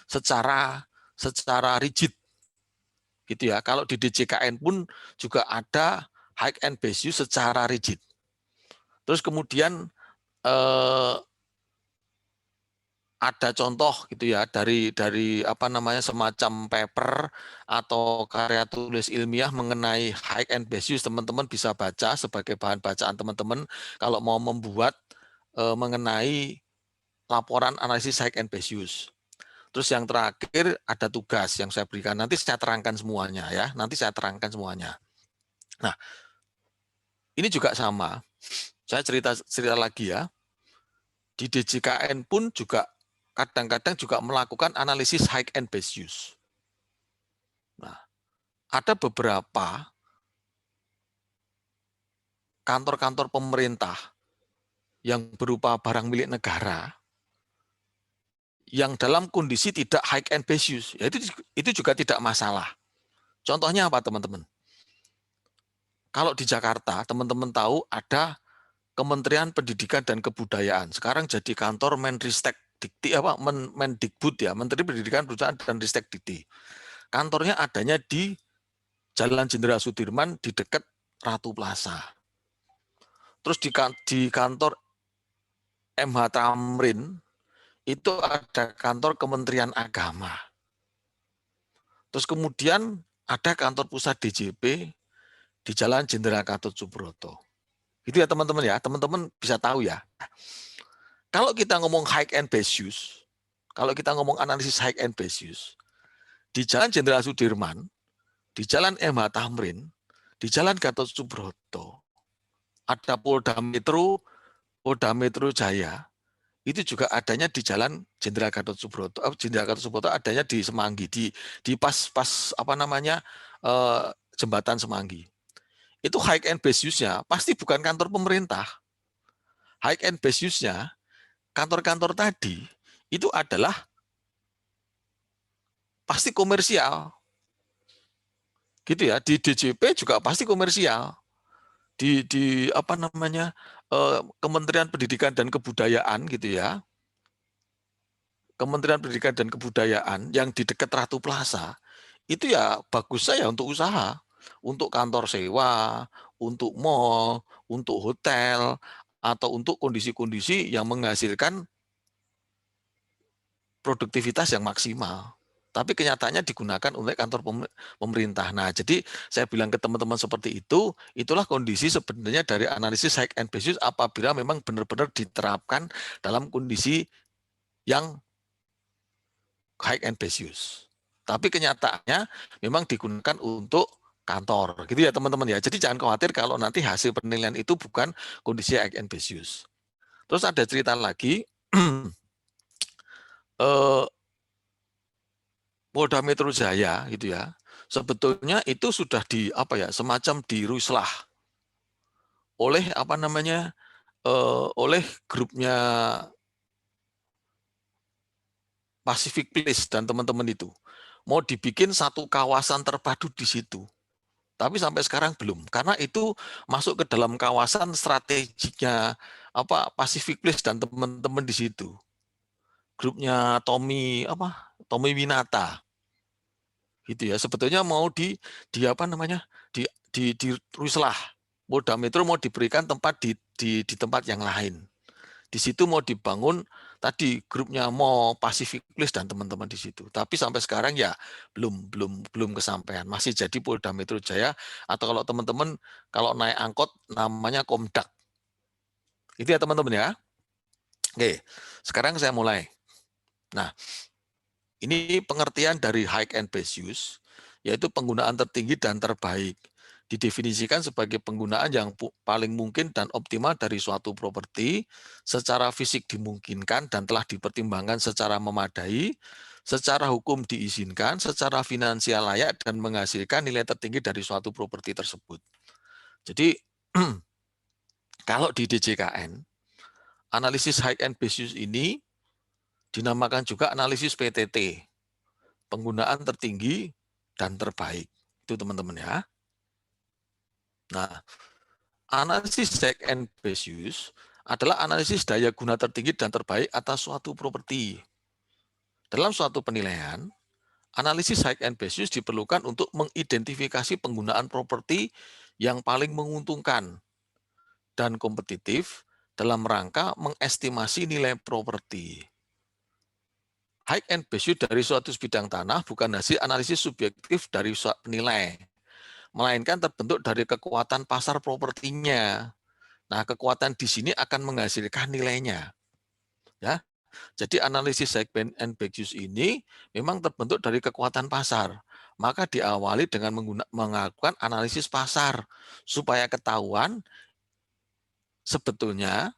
secara rigid gitu ya. Kalau di DJKN pun juga ada high and best use secara rigid. Terus kemudian ada contoh gitu ya dari apa namanya semacam paper atau karya tulis ilmiah mengenai high and best use, teman-teman bisa baca sebagai bahan bacaan teman-teman kalau mau membuat mengenai laporan analisis high and best use. Terus yang terakhir ada tugas yang saya berikan, nanti saya terangkan semuanya ya, nanti saya terangkan semuanya. Nah, ini juga sama, saya cerita lagi ya, di DJKN pun juga kadang-kadang juga melakukan analisis high and best use. Nah, ada beberapa kantor-kantor pemerintah yang berupa barang milik negara yang dalam kondisi tidak high and best use, ya itu juga tidak masalah. Contohnya apa teman-teman? Kalau di Jakarta, teman-teman tahu ada Kementerian Pendidikan dan Kebudayaan. Sekarang jadi kantor Menristek Dikti apa Mendikbud ya, Menteri Pendidikan dan Ristek Dikti. Kantornya adanya di Jalan Jenderal Sudirman di dekat Ratu Plaza. Terus di kantor MH Tamrin itu ada kantor Kementerian Agama. Terus kemudian ada kantor pusat DJP di Jalan Jenderal Gatot Subroto. Itu ya teman-teman ya, teman-teman bisa tahu ya. Kalau kita ngomong high and best use, kalau kita ngomong analisis high and best use, di Jalan Jenderal Sudirman, di Jalan MH Tamrin, di Jalan Gatot Subroto, ada Polda Metro Jaya, itu juga adanya di Jalan Jenderal Gatot Subroto. Jenderal Gatot Subroto adanya di Semanggi, di pas apa namanya jembatan Semanggi. Itu high and best use-nya pasti bukan kantor pemerintah. High and best use-nya kantor-kantor tadi itu adalah pasti komersial. Gitu ya, di DJP juga pasti komersial. Di apa namanya Kementerian Pendidikan dan Kebudayaan gitu ya. Kementerian Pendidikan dan Kebudayaan yang di dekat Ratu Plaza itu ya bagus saya untuk usaha, untuk kantor sewa, untuk mall, untuk hotel, atau untuk kondisi-kondisi yang menghasilkan produktivitas yang maksimal. Tapi kenyataannya digunakan untuk kantor pemerintah. Nah, jadi saya bilang ke teman-teman seperti itu, itulah kondisi sebenarnya dari analisis high and best use apabila memang benar-benar diterapkan dalam kondisi yang high and best use. Tapi kenyataannya memang digunakan untuk kantor, gitu ya teman-teman ya. Jadi jangan khawatir kalau nanti hasil penilaian itu bukan kondisi high and best use. Terus ada cerita lagi, Polda Metro Jaya gitu ya, sebetulnya itu sudah di apa ya semacam diruslah oleh apa namanya oleh grupnya Pacific Place dan teman-teman itu mau dibikin satu kawasan terpadu di situ. Tapi sampai sekarang belum, karena itu masuk ke dalam kawasan strategiknya apa Pacific Place dan teman-teman di situ. Grupnya Tommy Winata. Gitu ya. Sebetulnya mau di apa namanya? Di Ruslah. Polda Metro mau diberikan tempat di tempat yang lain. Di situ mau dibangun tadi grupnya mau Pacific Place dan teman-teman di situ. Tapi sampai sekarang ya belum kesampaian. Masih jadi Polda Metro Jaya atau kalau teman-teman kalau naik angkot namanya Komdak. Itu ya teman-teman ya. Oke, sekarang saya mulai. Nah, ini pengertian dari high and best use, yaitu penggunaan tertinggi dan terbaik. Didefinisikan sebagai penggunaan yang paling mungkin dan optimal dari suatu properti, secara fisik dimungkinkan dan telah dipertimbangkan secara memadai, secara hukum diizinkan, secara finansial layak, dan menghasilkan nilai tertinggi dari suatu properti tersebut. Jadi, kalau di DJKN, analisis high and best use ini dinamakan juga analisis PTT, penggunaan tertinggi dan terbaik. Itu teman-teman ya. Nah, analisis high and best use adalah analisis daya guna tertinggi dan terbaik atas suatu properti. Dalam suatu penilaian, analisis high and best use diperlukan untuk mengidentifikasi penggunaan properti yang paling menguntungkan dan kompetitif dalam rangka mengestimasi nilai properti. High and best use dari suatu bidang tanah bukan hasil analisis subjektif dari penilai, melainkan terbentuk dari kekuatan pasar propertinya. Nah, kekuatan di sini akan menghasilkan nilainya. Ya, jadi analisis high and best use ini memang terbentuk dari kekuatan pasar. Maka diawali dengan melakukan analisis pasar supaya ketahuan sebetulnya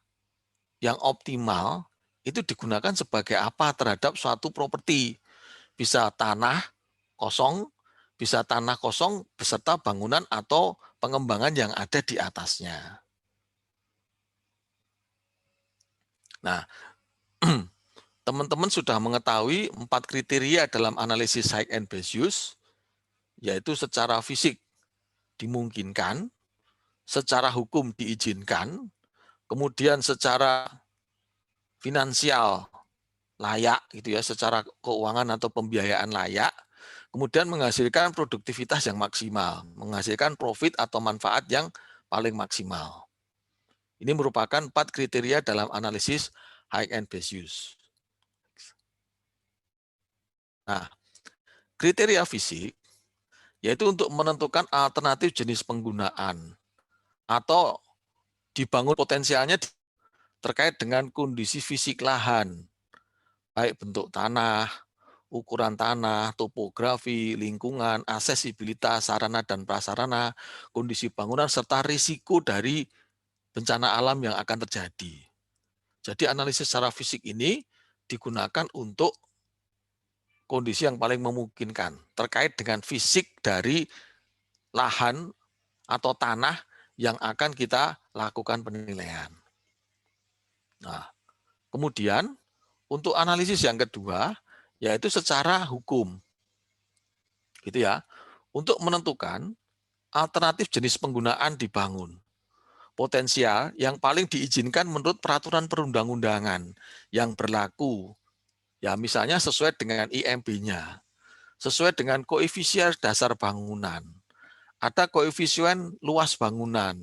yang optimal itu digunakan sebagai apa terhadap suatu properti. Bisa tanah kosong, bisa tanah kosong beserta bangunan atau pengembangan yang ada di atasnya. Nah, teman-teman sudah mengetahui 4 kriteria dalam analisis high and best use, yaitu secara fisik dimungkinkan, secara hukum diizinkan, kemudian secara finansial layak gitu ya, secara keuangan atau pembiayaan layak, kemudian menghasilkan produktivitas yang maksimal, menghasilkan profit atau manfaat yang paling maksimal. Ini merupakan 4 kriteria dalam analisis high and best use. Nah, kriteria fisik yaitu untuk menentukan alternatif jenis penggunaan atau dibangun potensialnya terkait dengan kondisi fisik lahan, baik bentuk tanah, ukuran tanah, topografi, lingkungan, aksesibilitas, sarana dan prasarana, kondisi bangunan, serta risiko dari bencana alam yang akan terjadi. Jadi analisis secara fisik ini digunakan untuk kondisi yang paling memungkinkan terkait dengan fisik dari lahan atau tanah yang akan kita lakukan penilaian. Nah, kemudian untuk analisis yang kedua yaitu secara hukum. Gitu ya. Untuk menentukan alternatif jenis penggunaan dibangun. Potensial yang paling diizinkan menurut peraturan perundang-undangan yang berlaku. Ya, misalnya sesuai dengan IMB-nya, sesuai dengan koefisien dasar bangunan. Ada koefisien luas bangunan,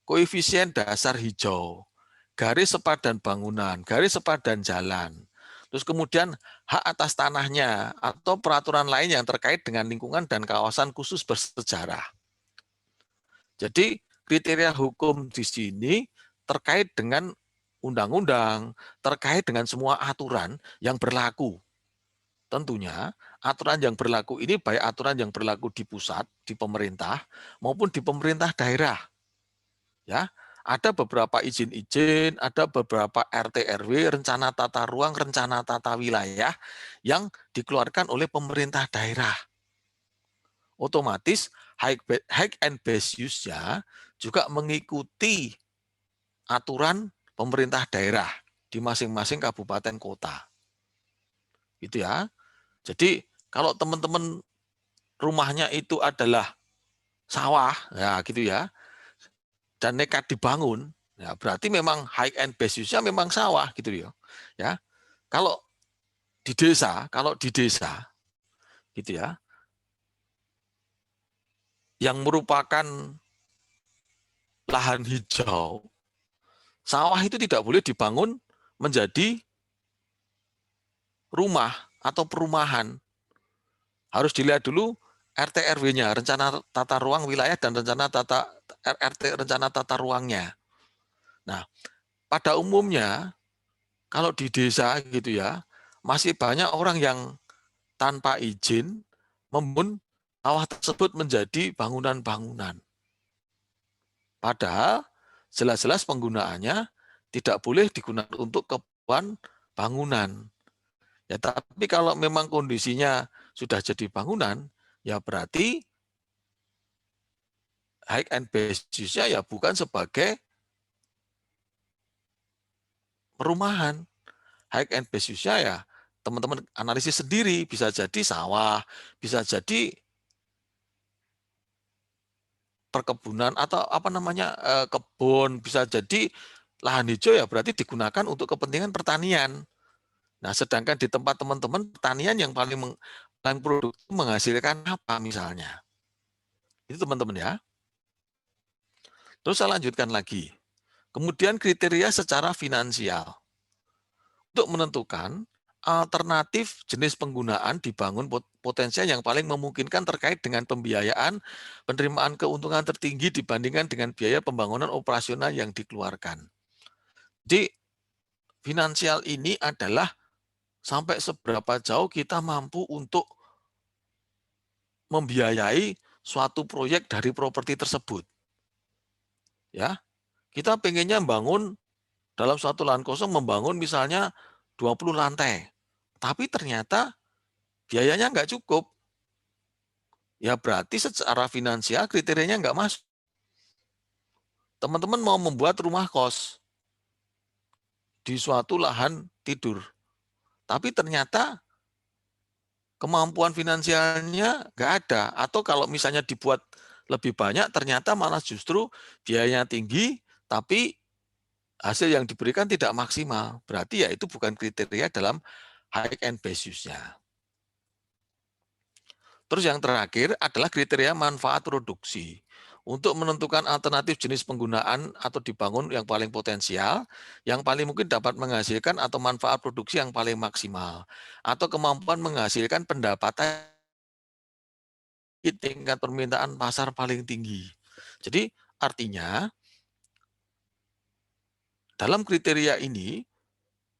koefisien dasar hijau, garis sepadan bangunan, garis sepadan jalan. Terus kemudian hak atas tanahnya atau peraturan lain yang terkait dengan lingkungan dan kawasan khusus bersejarah. Jadi kriteria hukum di sini terkait dengan undang-undang, terkait dengan semua aturan yang berlaku. Tentunya aturan yang berlaku ini baik aturan yang berlaku di pusat, di pemerintah, maupun di pemerintah daerah. Ya, ada beberapa izin-izin, ada beberapa RT RW, rencana tata ruang, rencana tata wilayah yang dikeluarkan oleh pemerintah daerah. Otomatis high and best use-nya juga mengikuti aturan pemerintah daerah di masing-masing kabupaten kota. Gitu ya. Jadi kalau teman-teman rumahnya itu adalah sawah, ya gitu ya, dan nekat dibangun, ya berarti memang high and best use-nya memang sawah gitu ya. Ya. Kalau di desa gitu ya, yang merupakan lahan hijau, sawah itu tidak boleh dibangun menjadi rumah atau perumahan. Harus dilihat dulu RT RW-nya, rencana tata ruang wilayah dan rencana tata ruangnya. Nah, pada umumnya kalau di desa gitu ya, masih banyak orang yang tanpa izin membangun sawah tersebut menjadi bangunan-bangunan. Padahal jelas-jelas penggunaannya tidak boleh digunakan untuk keperluan bangunan. Ya, tapi kalau memang kondisinya sudah jadi bangunan, ya berarti high and best use-nya ya bukan sebagai perumahan. High and best use-nya ya teman-teman analisis sendiri, bisa jadi sawah, bisa jadi perkebunan atau apa namanya kebun, bisa jadi lahan hijau ya berarti digunakan untuk kepentingan pertanian. Nah, sedangkan di tempat teman-teman pertanian yang paling produktif menghasilkan apa misalnya? Itu teman-teman ya. Terus saya lanjutkan lagi. Kemudian kriteria secara finansial. Untuk menentukan alternatif jenis penggunaan dibangun potensial yang paling memungkinkan terkait dengan pembiayaan, penerimaan keuntungan tertinggi dibandingkan dengan biaya pembangunan operasional yang dikeluarkan. Jadi finansial ini adalah sampai seberapa jauh kita mampu untuk membiayai suatu proyek dari properti tersebut. Ya, kita pengennya membangun dalam suatu lahan kosong membangun misalnya 20 lantai. Tapi ternyata biayanya nggak cukup. Ya berarti secara finansial kriterianya nggak masuk. Teman-teman mau membuat rumah kos di suatu lahan tidur. Tapi ternyata kemampuan finansialnya nggak ada. Atau kalau misalnya dibuat lebih banyak, ternyata malah justru biayanya tinggi, tapi hasil yang diberikan tidak maksimal. Berarti ya itu bukan kriteria dalam high and best use-nya. Terus yang terakhir adalah kriteria manfaat produksi. Untuk menentukan alternatif jenis penggunaan atau dibangun yang paling potensial, yang paling mungkin dapat menghasilkan atau manfaat produksi yang paling maksimal, atau kemampuan menghasilkan pendapatan di tingkat permintaan pasar paling tinggi. Jadi artinya dalam kriteria ini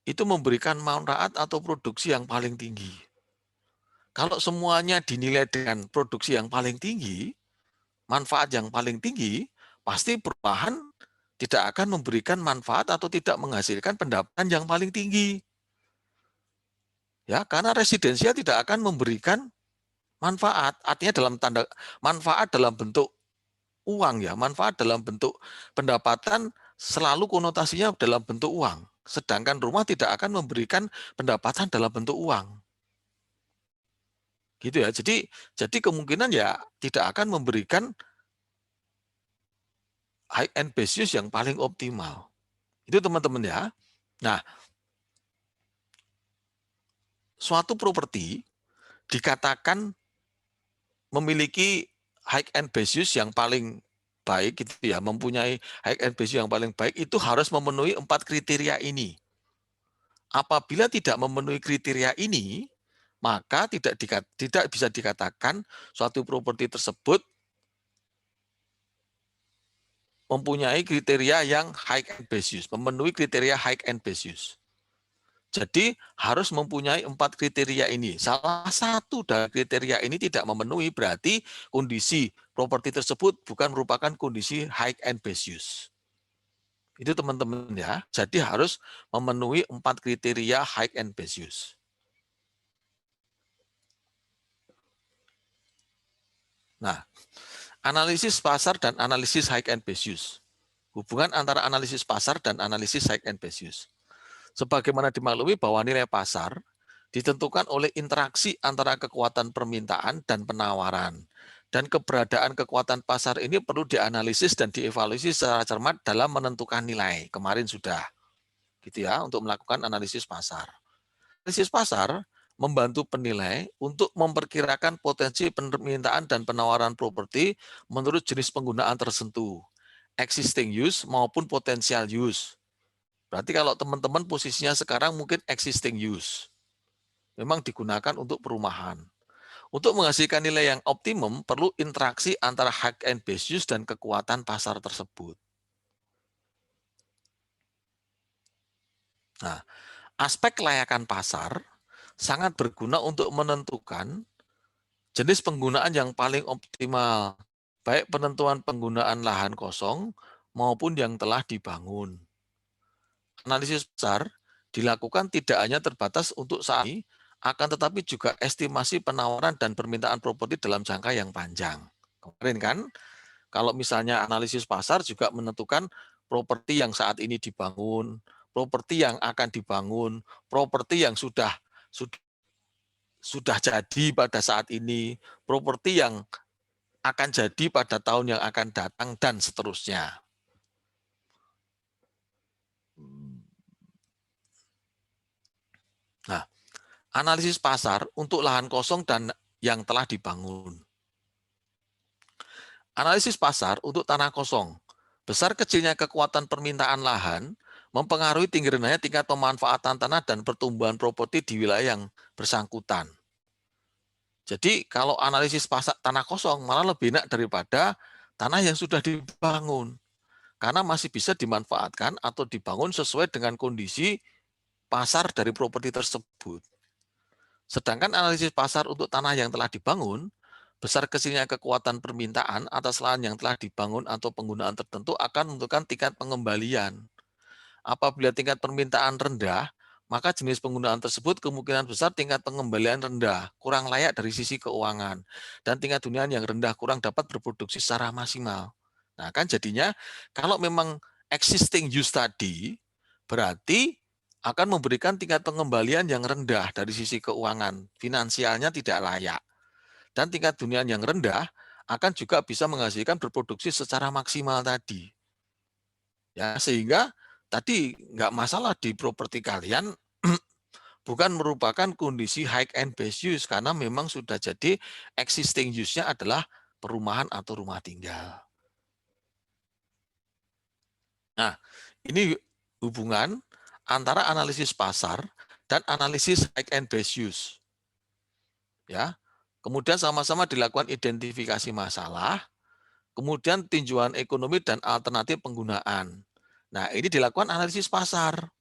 itu memberikan manfaat atau produksi yang paling tinggi. Kalau semuanya dinilai dengan produksi yang paling tinggi, manfaat yang paling tinggi, pasti perubahan tidak akan memberikan manfaat atau tidak menghasilkan pendapatan yang paling tinggi. Ya, karena residensial tidak akan memberikan manfaat, artinya dalam tanda manfaat dalam bentuk uang ya, manfaat dalam bentuk pendapatan selalu konotasinya dalam bentuk uang. Sedangkan rumah tidak akan memberikan pendapatan dalam bentuk uang. Gitu ya. Jadi kemungkinan ya tidak akan memberikan high end base use yang paling optimal. Itu teman-teman ya. Nah, suatu properti dikatakan memiliki high end base use yang paling baik gitu ya, mempunyai high end base use yang paling baik itu harus memenuhi 4 kriteria ini. Apabila tidak memenuhi kriteria ini, maka tidak bisa dikatakan suatu properti tersebut mempunyai kriteria yang high end base use, memenuhi kriteria high end base use. Jadi harus mempunyai 4 kriteria ini. Salah satu dari kriteria ini tidak memenuhi, berarti kondisi properti tersebut bukan merupakan kondisi high and best use. Itu teman-teman ya. Jadi harus memenuhi 4 kriteria high and best use. Nah, analisis pasar dan analisis high and best use. Hubungan antara analisis pasar dan analisis high and best use. Sebagaimana dimaklumi bahwa nilai pasar ditentukan oleh interaksi antara kekuatan permintaan dan penawaran. Dan keberadaan kekuatan pasar ini perlu dianalisis dan dievaluasi secara cermat dalam menentukan nilai. Kemarin sudah, gitu ya, untuk melakukan analisis pasar. Analisis pasar membantu penilai untuk memperkirakan potensi permintaan dan penawaran properti menurut jenis penggunaan tertentu, existing use maupun potential use. Berarti kalau teman-teman posisinya sekarang mungkin existing use. Memang digunakan untuk perumahan. Untuk menghasilkan nilai yang optimum, perlu interaksi antara high and base use dan kekuatan pasar tersebut. Nah, aspek kelayakan pasar sangat berguna untuk menentukan jenis penggunaan yang paling optimal, baik penentuan penggunaan lahan kosong maupun yang telah dibangun. Analisis pasar dilakukan tidak hanya terbatas untuk saat ini, akan tetapi juga estimasi penawaran dan permintaan properti dalam jangka yang panjang. Kemarin kan, kalau misalnya analisis pasar juga menentukan properti yang saat ini dibangun, properti yang akan dibangun, properti yang sudah jadi pada saat ini, properti yang akan jadi pada tahun yang akan datang, dan seterusnya. Nah, analisis pasar untuk lahan kosong dan yang telah dibangun. Analisis pasar untuk tanah kosong. Besar kecilnya kekuatan permintaan lahan mempengaruhi tinggi rendahnya tingkat pemanfaatan tanah dan pertumbuhan properti di wilayah yang bersangkutan. Jadi kalau analisis pasar tanah kosong malah lebih enak daripada tanah yang sudah dibangun. Karena masih bisa dimanfaatkan atau dibangun sesuai dengan kondisi pasar dari properti tersebut. Sedangkan analisis pasar untuk tanah yang telah dibangun, besar kecilnya kekuatan permintaan atas lahan yang telah dibangun atau penggunaan tertentu akan menentukan tingkat pengembalian. Apabila tingkat permintaan rendah, maka jenis penggunaan tersebut kemungkinan besar tingkat pengembalian rendah, kurang layak dari sisi keuangan, dan tingkat hunian yang rendah kurang dapat berproduksi secara maksimal. Nah, kan jadinya kalau memang existing use tadi, berarti akan memberikan tingkat pengembalian yang rendah dari sisi keuangan, finansialnya tidak layak. Dan tingkat hunian yang rendah akan juga bisa menghasilkan berproduksi secara maksimal tadi. Ya, sehingga tadi nggak masalah di properti kalian bukan merupakan kondisi high end base use karena memang sudah jadi existing use-nya adalah perumahan atau rumah tinggal. Nah, ini hubungan antara analisis pasar dan analisis high end base use. Ya. Kemudian sama-sama dilakukan identifikasi masalah, kemudian tinjauan ekonomi dan alternatif penggunaan. Nah, ini dilakukan analisis pasar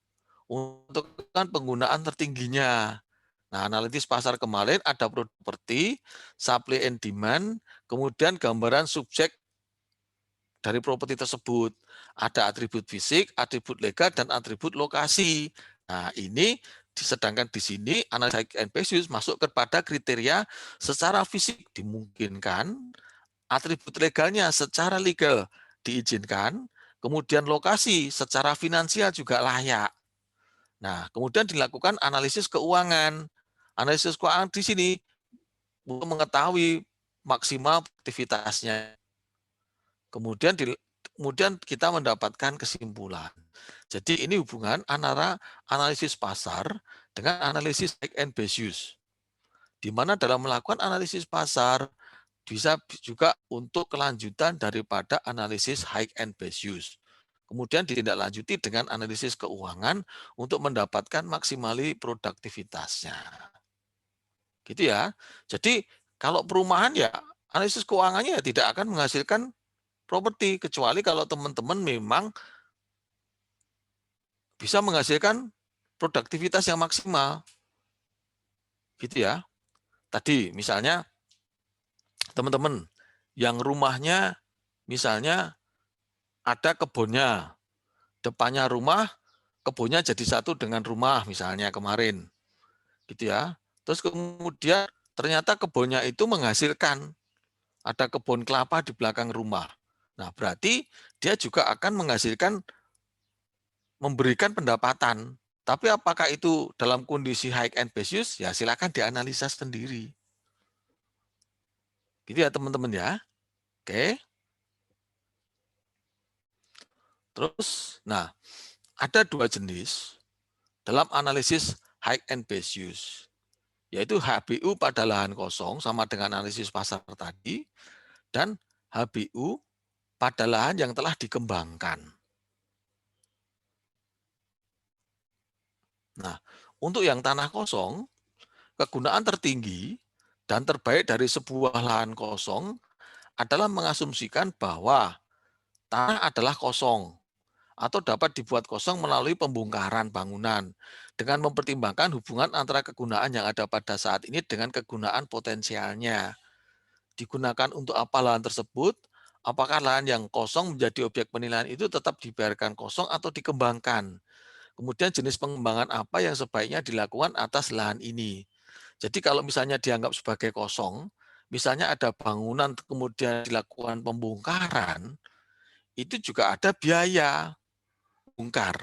untuk penggunaan tertingginya. Nah, analisis pasar kemarin ada properti, supply and demand, kemudian gambaran subjek dari properti tersebut. Ada atribut fisik, atribut legal, dan atribut lokasi. Nah, ini sedangkan di sini analisis and basis masuk kepada kriteria secara fisik dimungkinkan, atribut legalnya secara legal diizinkan, kemudian lokasi secara finansial juga layak. Nah, kemudian dilakukan analisis keuangan. Analisis keuangan di sini untuk mengetahui maksimal aktivitasnya. Kemudian kita mendapatkan kesimpulan. Jadi ini hubungan antara analisis pasar dengan analisis high and base use. Di mana dalam melakukan analisis pasar bisa juga untuk kelanjutan daripada analisis high and base use. Kemudian ditindaklanjuti dengan analisis keuangan untuk mendapatkan maksimali produktivitasnya. Gitu ya. Jadi kalau perumahan ya analisis keuangannya ya tidak akan menghasilkan properti kecuali kalau teman-teman memang bisa menghasilkan produktivitas yang maksimal. Gitu ya. Tadi misalnya teman-teman yang rumahnya misalnya ada kebunnya, depannya rumah, kebunnya jadi satu dengan rumah misalnya kemarin. Gitu ya. Terus kemudian ternyata kebunnya itu menghasilkan ada kebun kelapa di belakang rumah. Nah, berarti dia juga akan menghasilkan memberikan pendapatan. Tapi apakah itu dalam kondisi high end basis? Ya silakan dianalisa sendiri. Gitu ya teman-teman ya. Oke. Terus, nah ada dua jenis dalam analisis high end base use, yaitu HBU pada lahan kosong sama dengan analisis pasar tadi, dan HBU pada lahan yang telah dikembangkan. Nah, untuk yang tanah kosong, kegunaan tertinggi dan terbaik dari sebuah lahan kosong adalah mengasumsikan bahwa tanah adalah kosong atau dapat dibuat kosong melalui pembongkaran bangunan dengan mempertimbangkan hubungan antara kegunaan yang ada pada saat ini dengan kegunaan potensialnya. Digunakan untuk apa lahan tersebut? Apakah lahan yang kosong menjadi objek penilaian itu tetap dibiarkan kosong atau dikembangkan? Kemudian jenis pengembangan apa yang sebaiknya dilakukan atas lahan ini? Jadi kalau misalnya dianggap sebagai kosong, misalnya ada bangunan kemudian dilakukan pembongkaran, itu juga ada biaya bongkar.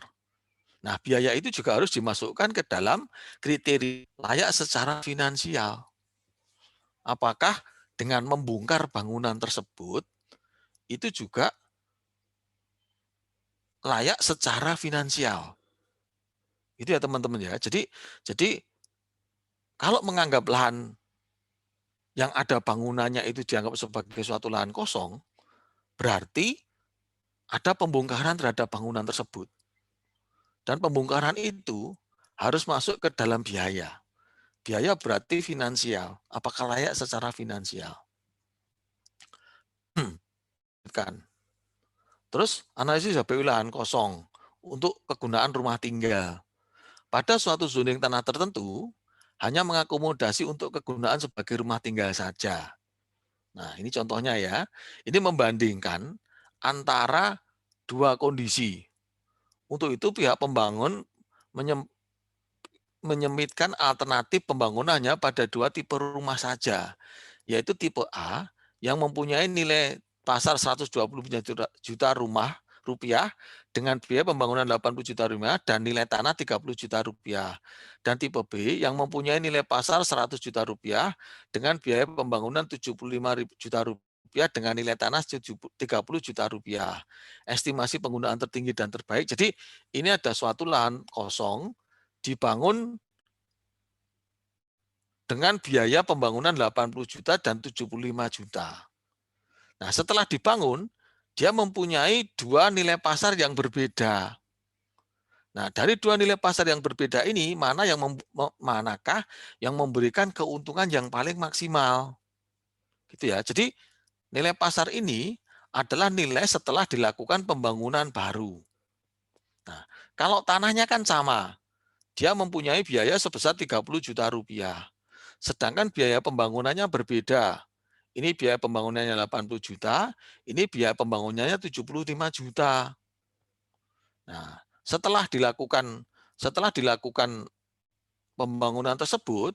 Nah, biaya itu juga harus dimasukkan ke dalam kriteria layak secara finansial. Apakah dengan membongkar bangunan tersebut itu juga layak secara finansial? Itu ya teman-teman ya. Jadi Kalau menganggap lahan yang ada bangunannya itu dianggap sebagai suatu lahan kosong, berarti ada pembongkaran terhadap bangunan tersebut. Dan pembongkaran itu harus masuk ke dalam biaya. Biaya berarti finansial. Apakah layak secara finansial? Kan. Terus analisis HPU lahan kosong untuk kegunaan rumah tinggal. Pada suatu zoning tanah tertentu, hanya mengakomodasi untuk kegunaan sebagai rumah tinggal saja. Nah, ini contohnya ya. Ini membandingkan antara dua kondisi. Untuk itu pihak pembangun menyemitkan alternatif pembangunannya pada dua tipe rumah saja, yaitu tipe A yang mempunyai nilai pasar 120 juta rupiah dengan biaya pembangunan 80 juta rupiah dan nilai tanah 30 juta rupiah. Dan tipe B yang mempunyai nilai pasar 100 juta rupiah dengan biaya pembangunan 75 juta rupiah dengan nilai tanah 30 juta rupiah. Estimasi penggunaan tertinggi dan terbaik. Jadi ini ada suatu lahan kosong dibangun dengan biaya pembangunan 80 juta dan 75 juta. Nah, setelah dibangun, dia mempunyai dua nilai pasar yang berbeda. Nah, dari dua nilai pasar yang berbeda ini, manakah yang memberikan keuntungan yang paling maksimal? Gitu ya. Jadi, nilai pasar ini adalah nilai setelah dilakukan pembangunan baru. Nah, kalau tanahnya kan sama, dia mempunyai biaya sebesar 30 juta rupiah. Sedangkan biaya pembangunannya berbeda. Ini biaya pembangunannya 80 juta, ini biaya pembangunannya 75 juta. Nah, setelah dilakukan pembangunan tersebut,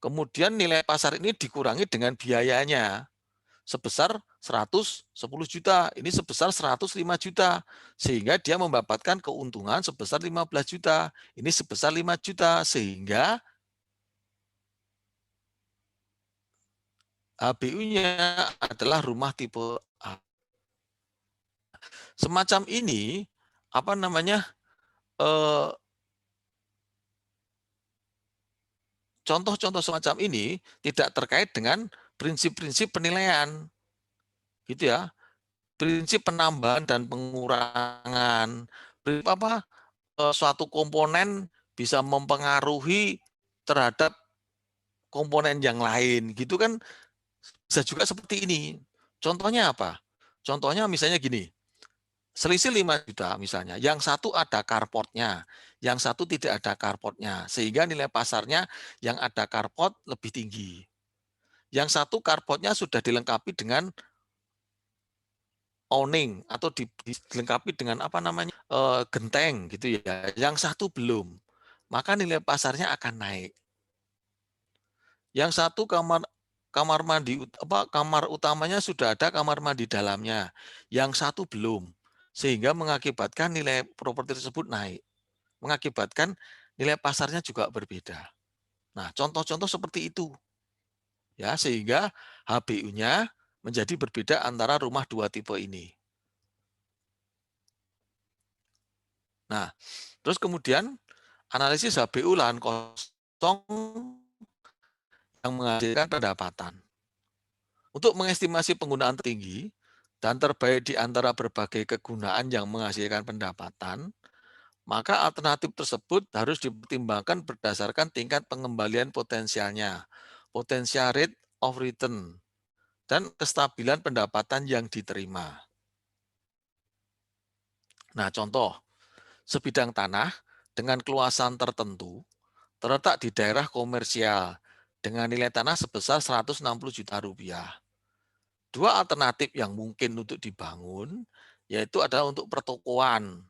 kemudian nilai pasar ini dikurangi dengan biayanya sebesar 110 juta, ini sebesar 105 juta, sehingga dia mendapatkan keuntungan sebesar 15 juta, ini sebesar 5 juta, sehingga HBU-nya adalah rumah tipe A. Semacam ini, apa namanya, contoh-contoh semacam ini tidak terkait dengan prinsip-prinsip penilaian, gitu ya. Prinsip penambahan dan pengurangan, prinsip apa, suatu komponen bisa mempengaruhi terhadap komponen yang lain, gitu kan bisa juga seperti ini. Contohnya apa? Contohnya misalnya gini, selisih 5 juta misalnya, yang satu ada carportnya, yang satu tidak ada carportnya, sehingga nilai pasarnya yang ada carport lebih tinggi. Yang satu carportnya sudah dilengkapi dengan awning atau dilengkapi dengan apa namanya, genteng gitu ya, yang satu belum, maka nilai pasarnya akan naik. Yang satu kamar mandi kamar utamanya sudah ada kamar mandi dalamnya, yang satu belum, sehingga mengakibatkan nilai properti tersebut naik, mengakibatkan nilai pasarnya juga berbeda. Nah, contoh-contoh seperti itu ya, sehingga HBU-nya menjadi berbeda antara rumah dua tipe ini. Nah, terus kemudian analisis HBU lahan kosong yang menghasilkan pendapatan. Untuk mengestimasi penggunaan tertinggi dan terbaik di antara berbagai kegunaan yang menghasilkan pendapatan, maka alternatif tersebut harus dipertimbangkan berdasarkan tingkat pengembalian potensialnya, potensial rate of return, dan kestabilan pendapatan yang diterima. Nah, contoh, sebidang tanah dengan keluasan tertentu terletak di daerah komersial dengan nilai tanah sebesar 160 juta rupiah. Dua alternatif yang mungkin untuk dibangun yaitu adalah untuk pertokoan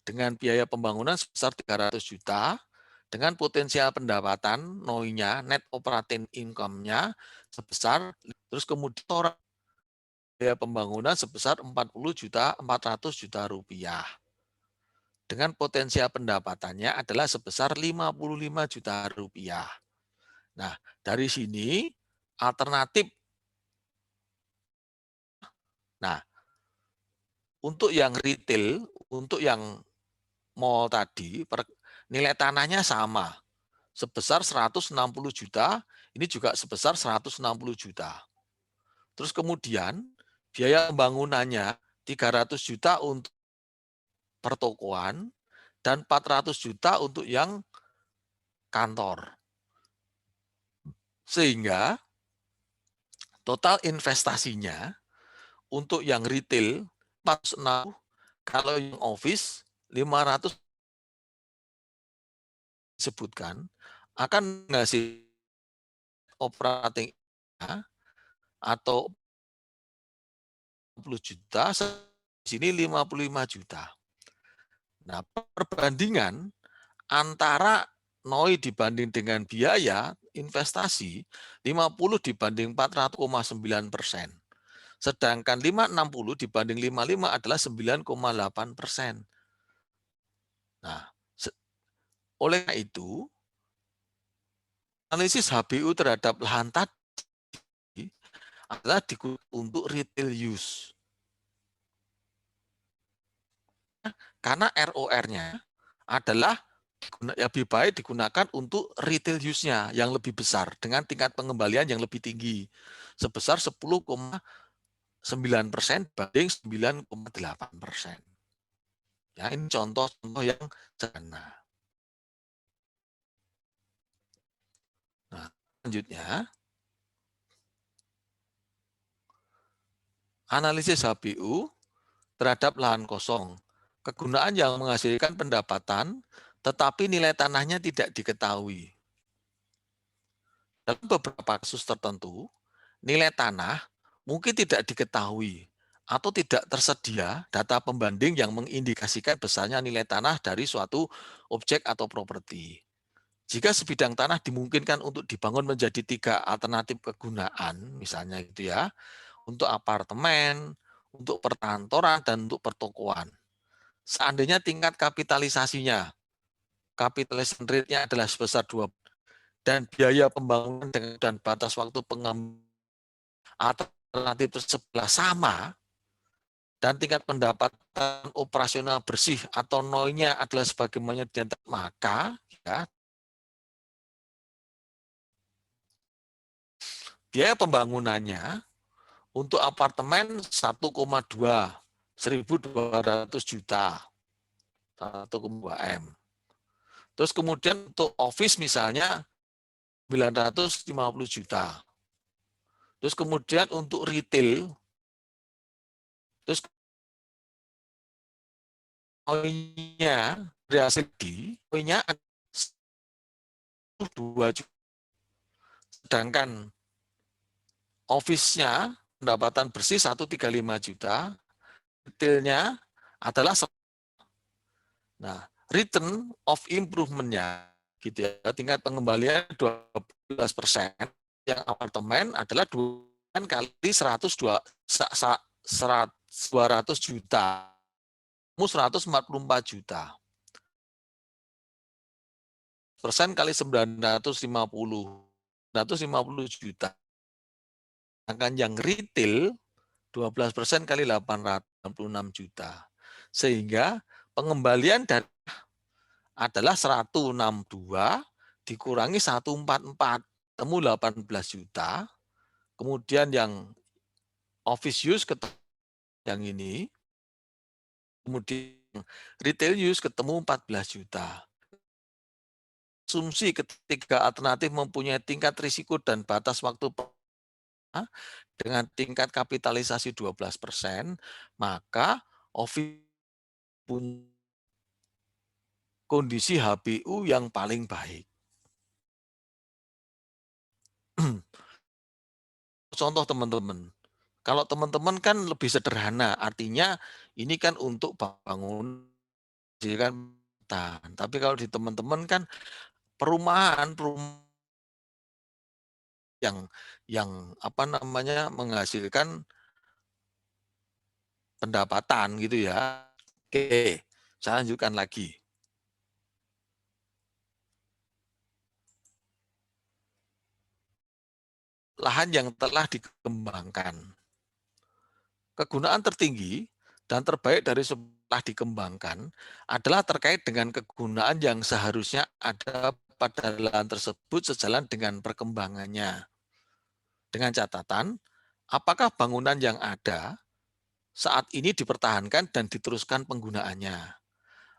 dengan biaya pembangunan sebesar 300 juta dengan potensial pendapatan NOI-nya, net operating income-nya sebesar, terus kemudian biaya pembangunan sebesar 400 juta rupiah. Dengan potensial pendapatannya adalah sebesar 55 juta rupiah. Nah, dari sini alternatif. Nah, untuk yang retail, untuk yang mall tadi, nilai tanahnya sama, sebesar 160 juta, ini juga sebesar 160 juta. Terus kemudian biaya pembangunannya 300 juta untuk pertokoan dan 400 juta untuk yang kantor. Sehingga total investasinya untuk yang retail 460, kalau yang office 500 disebutkan akan ngasih operating atau 60 juta, sini 55 juta. Nah, perbandingan antara NOI dibanding dengan biaya investasi 50 dibanding 400,9%. Sedangkan 560 dibanding 55 adalah 9,8%. Nah, oleh karena itu, analisis HBU terhadap lahan tadi adalah digunakan untuk retail use. Karena ROR-nya adalah lebih baik digunakan untuk retail use-nya yang lebih besar dengan tingkat pengembalian yang lebih tinggi sebesar 10,9% banding 9,8%. Ya, ini contoh-contoh yang sederhana. Nah, selanjutnya analisis HBU terhadap lahan kosong. Kegunaan yang menghasilkan pendapatan tetapi nilai tanahnya tidak diketahui. Dalam beberapa kasus tertentu, nilai tanah mungkin tidak diketahui atau tidak tersedia data pembanding yang mengindikasikan besarnya nilai tanah dari suatu objek atau properti. Jika sebidang tanah dimungkinkan untuk dibangun menjadi 3 alternatif kegunaan, misalnya gitu ya, untuk apartemen, untuk perkantoran, dan untuk pertokoan. Seandainya tingkat kapitalisasinya, capitalization rate-nya adalah sebesar 2, dan biaya pembangunan dan batas waktu pengambilan alternatif tersebut sama, dan tingkat pendapatan operasional bersih atau NOI-nya adalah sebagaimana diantar, maka ya, biaya pembangunannya untuk apartemen 1,2, 1.200 juta, 1,2 M. Terus kemudian untuk office misalnya 950 juta. Terus kemudian untuk retail, terus poinnya dari hasil poinnya 2 juta. Sedangkan office-nya pendapatan bersih 135 juta, retailnya adalah, nah, return of improvement-nya gitu ya, tingkat pengembalian 12%, yang apartemen adalah 2 kali 200 juta, 144 juta. Persen kali 950 juta. Sedangkan yang retail 12% kali 866 juta. Sehingga pengembalian dari adalah 162 dikurangi 144, temu 18 juta. Kemudian yang office use ketemu yang ini, kemudian retail use ketemu 14 juta. Asumsi ketiga alternatif mempunyai tingkat risiko dan batas waktu dengan tingkat kapitalisasi 12%, maka office punya kondisi HBU yang paling baik. Contoh teman-teman, kalau teman-teman kan lebih sederhana, artinya ini kan untuk bangun, kan. Tapi kalau di teman-teman kan perumahan yang apa namanya menghasilkan pendapatan gitu ya. Oke, saya lanjutkan lagi. Lahan yang telah dikembangkan. Kegunaan tertinggi dan terbaik dari setelah dikembangkan adalah terkait dengan kegunaan yang seharusnya ada pada lahan tersebut sejalan dengan perkembangannya. Dengan catatan, apakah bangunan yang ada saat ini dipertahankan dan diteruskan penggunaannya?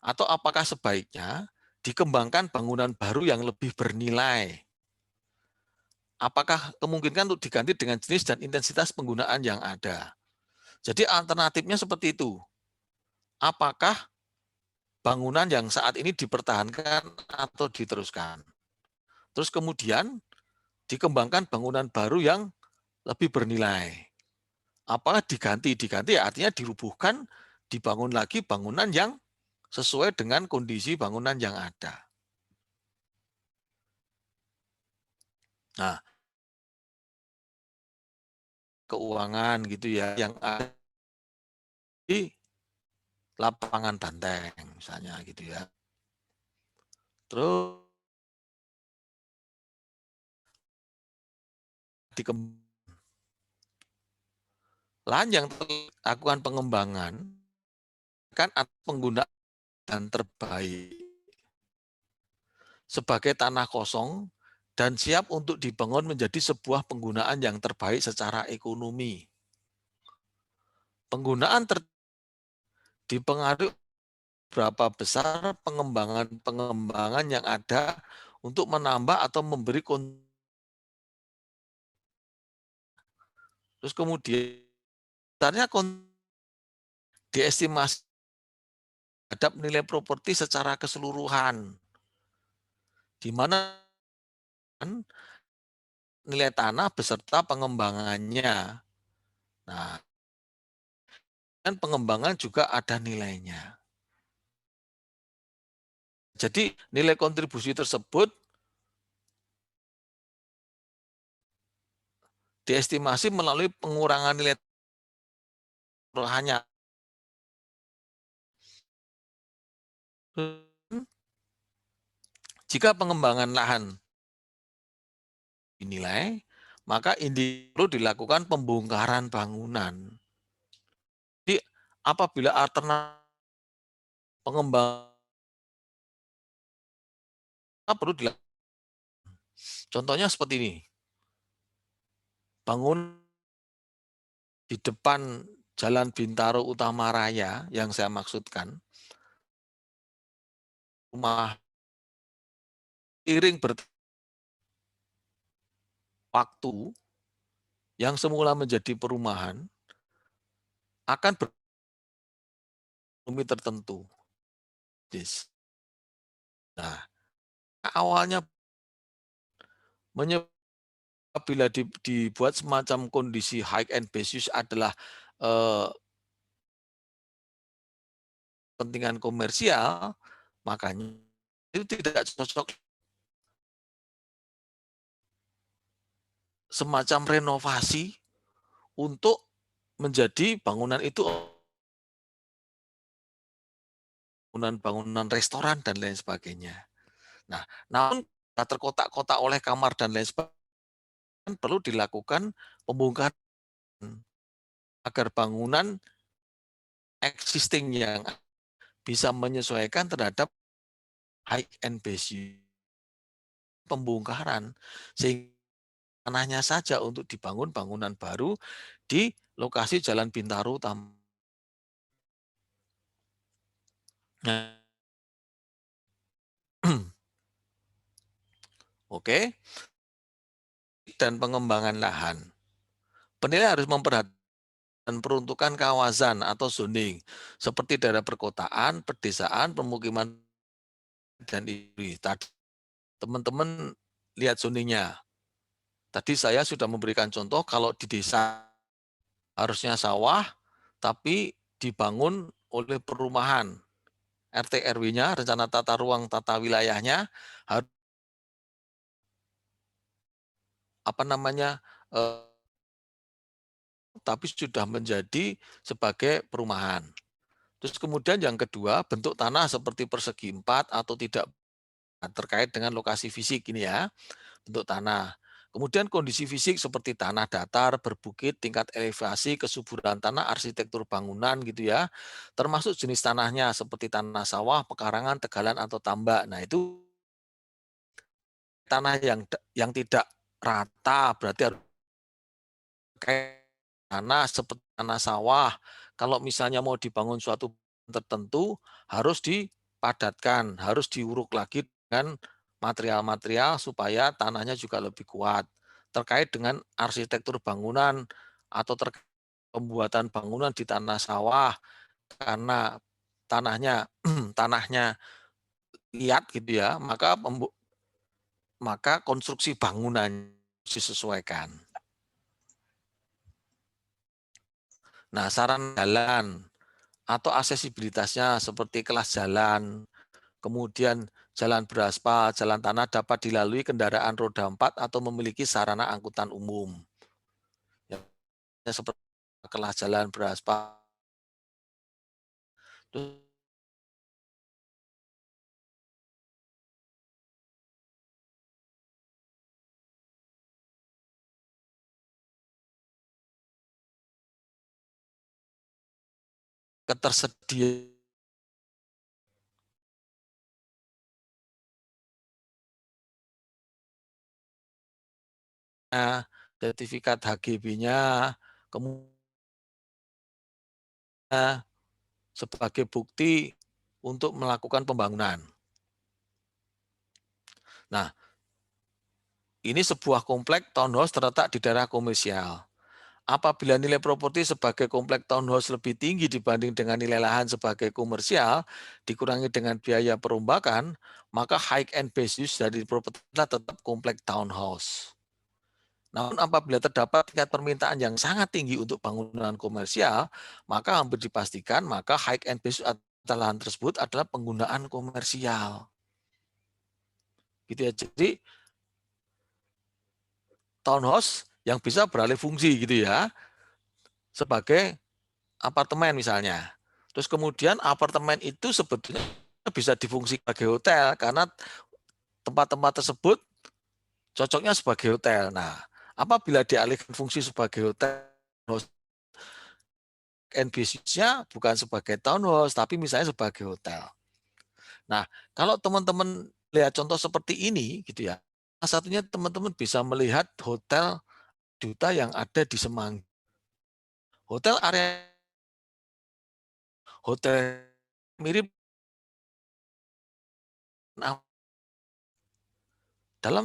Atau apakah sebaiknya dikembangkan bangunan baru yang lebih bernilai? Apakah kemungkinan untuk diganti dengan jenis dan intensitas penggunaan yang ada? Jadi alternatifnya seperti itu. Apakah bangunan yang saat ini dipertahankan atau diteruskan? Terus kemudian dikembangkan bangunan baru yang lebih bernilai. Apakah diganti? Diganti ya artinya dirubuhkan, dibangun lagi bangunan yang sesuai dengan kondisi bangunan yang ada. Nah, keuangan gitu ya, yang ada di lapangan banteng misalnya gitu ya. Terus lahan yang dilakukan pengembangan kan penggunaan dan terbaik sebagai tanah kosong dan siap untuk dibangun menjadi sebuah penggunaan yang terbaik secara ekonomi. Penggunaan dipengaruhi berapa besar pengembangan yang ada untuk menambah atau memberi terus kemudian sebenarnya diestimasi terhadap nilai properti secara keseluruhan, di mana nilai tanah beserta pengembangannya. Nah, dan pengembangan juga ada nilainya. Jadi nilai kontribusi tersebut diestimasi melalui pengurangan nilai hanya jika pengembangan lahan dinilai, maka perlu dilakukan pembongkaran bangunan. Jadi apabila alternatif pengembangan perlu dilakukan. Contohnya seperti ini. Bangun di depan Jalan Bintaro Utama Raya yang saya maksudkan, rumah iring waktu yang semula menjadi perumahan akan berumur tertentu. Nah, awalnya bila dibuat semacam kondisi high end basis adalah kepentingan komersial, makanya itu tidak cocok semacam renovasi untuk menjadi bangunan itu bangunan restoran dan lain sebagainya. Nah, namun terkotak-kotak oleh kamar dan lain sebagainya perlu dilakukan pembongkaran agar bangunan existing yang bisa menyesuaikan terhadap high end base pembongkaran sehingga tanahnya saja untuk dibangun bangunan baru di lokasi Jalan Bintaro Utama. Oke, dan pengembangan lahan. Penilai harus memperhatikan peruntukan kawasan atau zoning seperti daerah perkotaan, pedesaan, pemukiman dan industri. Tadi teman-teman lihat zoningnya. Tadi saya sudah memberikan contoh kalau di desa harusnya sawah tapi dibangun oleh perumahan. RT RW-nya, rencana tata ruang tata wilayahnya harus eh, tapi sudah menjadi sebagai perumahan. Terus kemudian yang kedua, bentuk tanah seperti persegi empat atau tidak terkait dengan lokasi fisik ini ya, bentuk tanah. Kemudian kondisi fisik seperti tanah datar, berbukit, tingkat elevasi, kesuburan tanah, arsitektur bangunan gitu ya. Termasuk jenis tanahnya seperti tanah sawah, pekarangan, tegalan atau tambak. Nah, itu tanah yang tidak rata, berarti harus pakai tanah seperti tanah sawah. Kalau misalnya mau dibangun suatu tertentu, harus dipadatkan, harus diuruk lagi dengan material-material supaya tanahnya juga lebih kuat. Terkait dengan arsitektur bangunan atau terkait pembuatan bangunan di tanah sawah, karena tanahnya tanahnya liat gitu ya, maka konstruksi bangunan disesuaikan. Nah, saran jalan atau aksesibilitasnya seperti kelas jalan, kemudian jalan beraspal, jalan tanah dapat dilalui kendaraan roda 4 atau memiliki sarana angkutan umum. Ya, seperti kelas jalan beraspal. Ketersediaan sertifikat HGB-nya, kemudian sebagai bukti untuk melakukan pembangunan. Nah, ini sebuah komplek townhouse terletak di daerah komersial. Apabila nilai properti sebagai komplek townhouse lebih tinggi dibanding dengan nilai lahan sebagai komersial, dikurangi dengan biaya perombakan, maka high end basis dari properti tetap komplek townhouse. Namun apabila terdapat tingkat permintaan yang sangat tinggi untuk bangunan komersial, maka hampir dipastikan maka high end basis atas lahan tersebut adalah penggunaan komersial. Gitu ya. Jadi townhouse yang bisa beralih fungsi gitu ya, sebagai apartemen misalnya. Terus kemudian apartemen itu sebetulnya bisa difungsikan sebagai hotel karena tempat-tempat tersebut cocoknya sebagai hotel. Nah, apabila dialihkan fungsi sebagai hotel, NBC-nya bukan sebagai townhouse, tapi misalnya sebagai hotel. Nah, kalau teman-teman lihat contoh seperti ini, gitu ya, salah satunya teman-teman bisa melihat hotel duta yang ada di Semanggi. Hotel area hotel mirip dalam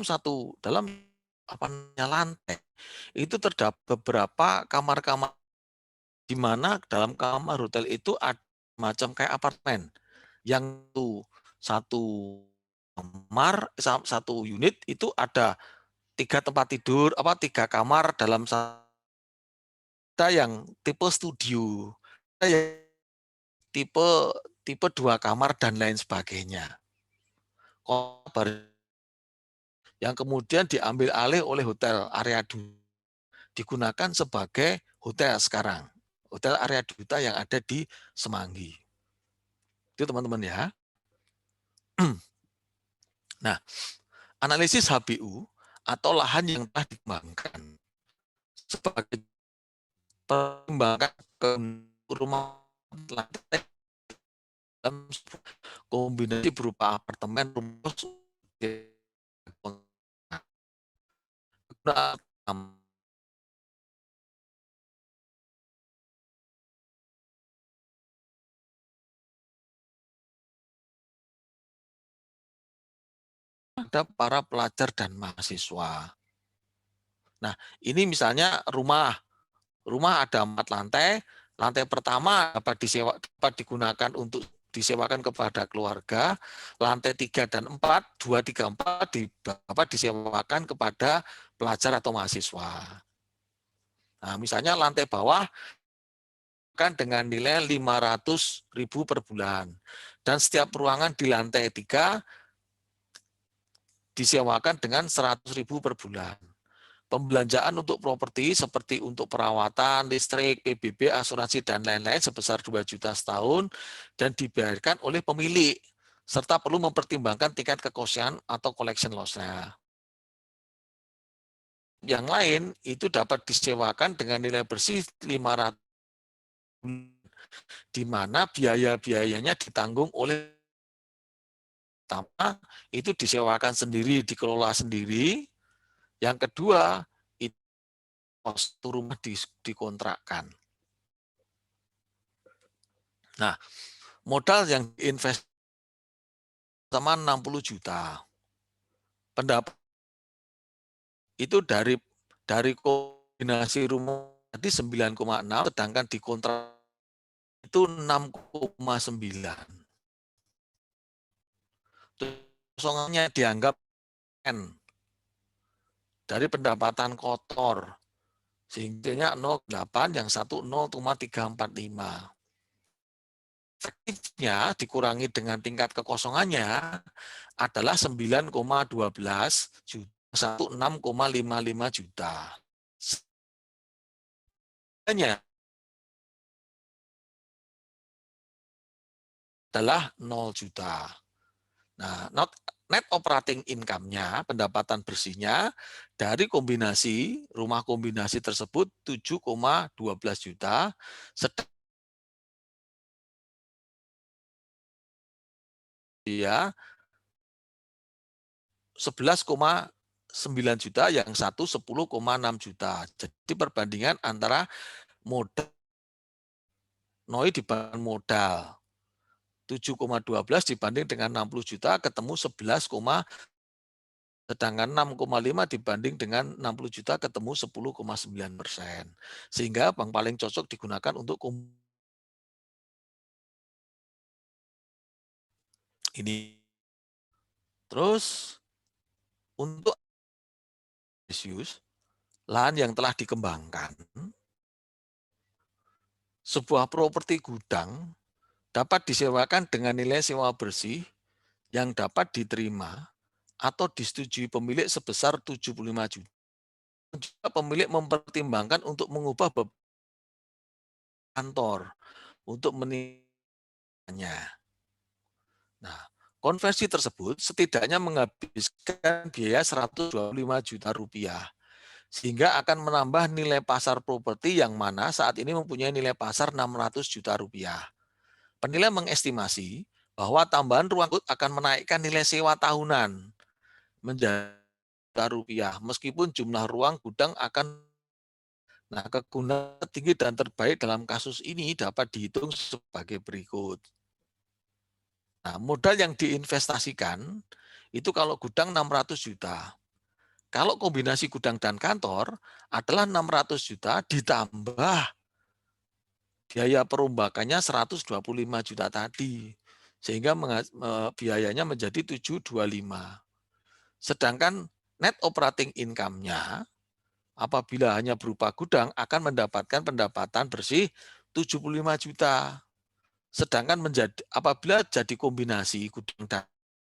apa namanya lantai itu terdapat beberapa kamar-kamar di mana dalam kamar hotel itu ada macam kayak apartemen yang satu kamar satu unit itu ada 3 tempat tidur apa 3 kamar dalam yang tipe studio, ada yang tipe tipe 2 kamar dan lain sebagainya. Yang kemudian diambil alih oleh hotel area digunakan sebagai hotel sekarang. Hotel area duta yang ada di Semanggi. Itu teman-teman ya. Nah, analisis HBU atau lahan yang telah dikembangkan sebagai pertimbangan ke rumah lantai dalam kombinasi berupa apartemen, rumah, ada para pelajar dan mahasiswa. Nah, ini misalnya rumah ada 4 lantai. Lantai pertama dapat digunakan untuk disewakan kepada keluarga. Lantai 3 dan 4, 2, 3, 4 dapat disewakan kepada pelajar atau mahasiswa. Nah, misalnya lantai bawah kan dengan nilai 500.000 per bulan. Dan setiap ruangan di lantai 3 disewakan dengan 100.000 per bulan. Pembelanjaan untuk properti seperti untuk perawatan, listrik, PBB, asuransi, dan lain-lain sebesar 2 juta setahun dan dibayarkan oleh pemilik, serta perlu mempertimbangkan tingkat kekosongan atau collection loss-nya. Yang lain itu dapat disewakan dengan nilai bersih 500, di mana biaya-biayanya ditanggung oleh Pertama, itu disewakan sendiri, dikelola sendiri. Yang kedua, itu kostum rumah dikontrakkan. Nah, modal yang diinvest sama 60 juta. Pendapat itu dari kombinasi rumah tadi 9,6, sedangkan di kontrak itu 6,9. Kosongannya dianggap N dari pendapatan kotor, sehingga 0,8 yang 10,345. Efektifnya dikurangi dengan tingkat kekosongannya adalah 9,12 juta, 16,55 juta. Hanya adalah 0 juta. Nah, net operating income-nya, pendapatan bersihnya, dari kombinasi, rumah kombinasi tersebut 7,12 juta, dia 11,9 juta, yang satu 10,6 juta. Jadi perbandingan antara modal NOI dibanding modal 7,12 dibanding dengan 60 juta ketemu 11, sedangkan 6,5 dibanding dengan 60 juta ketemu 10,9%. Sehingga bank paling cocok digunakan untuk ini. Terus untuk lahan yang telah dikembangkan, sebuah properti gudang dapat disewakan dengan nilai sewa bersih yang dapat diterima atau disetujui pemilik sebesar 75 juta. Juga pemilik mempertimbangkan untuk mengubah kantor untuk menilainya. Nah, konversi tersebut setidaknya menghabiskan biaya 125 juta rupiah, sehingga akan menambah nilai pasar properti yang mana saat ini mempunyai nilai pasar 600 juta rupiah. Penilai mengestimasi bahwa tambahan ruang akan menaikkan nilai sewa tahunan menjadi rupiah, meskipun jumlah ruang gudang akan. Nah, kegunaan tinggi dan terbaik dalam kasus ini dapat dihitung sebagai berikut. Nah, modal yang diinvestasikan itu kalau gudang 600 juta. Kalau kombinasi gudang dan kantor adalah 600 juta ditambah biaya perombakannya 125 juta tadi. Sehingga biayanya menjadi 725. Sedangkan net operating income-nya apabila hanya berupa gudang akan mendapatkan pendapatan bersih 75 juta. Sedangkan apabila jadi kombinasi gudang dan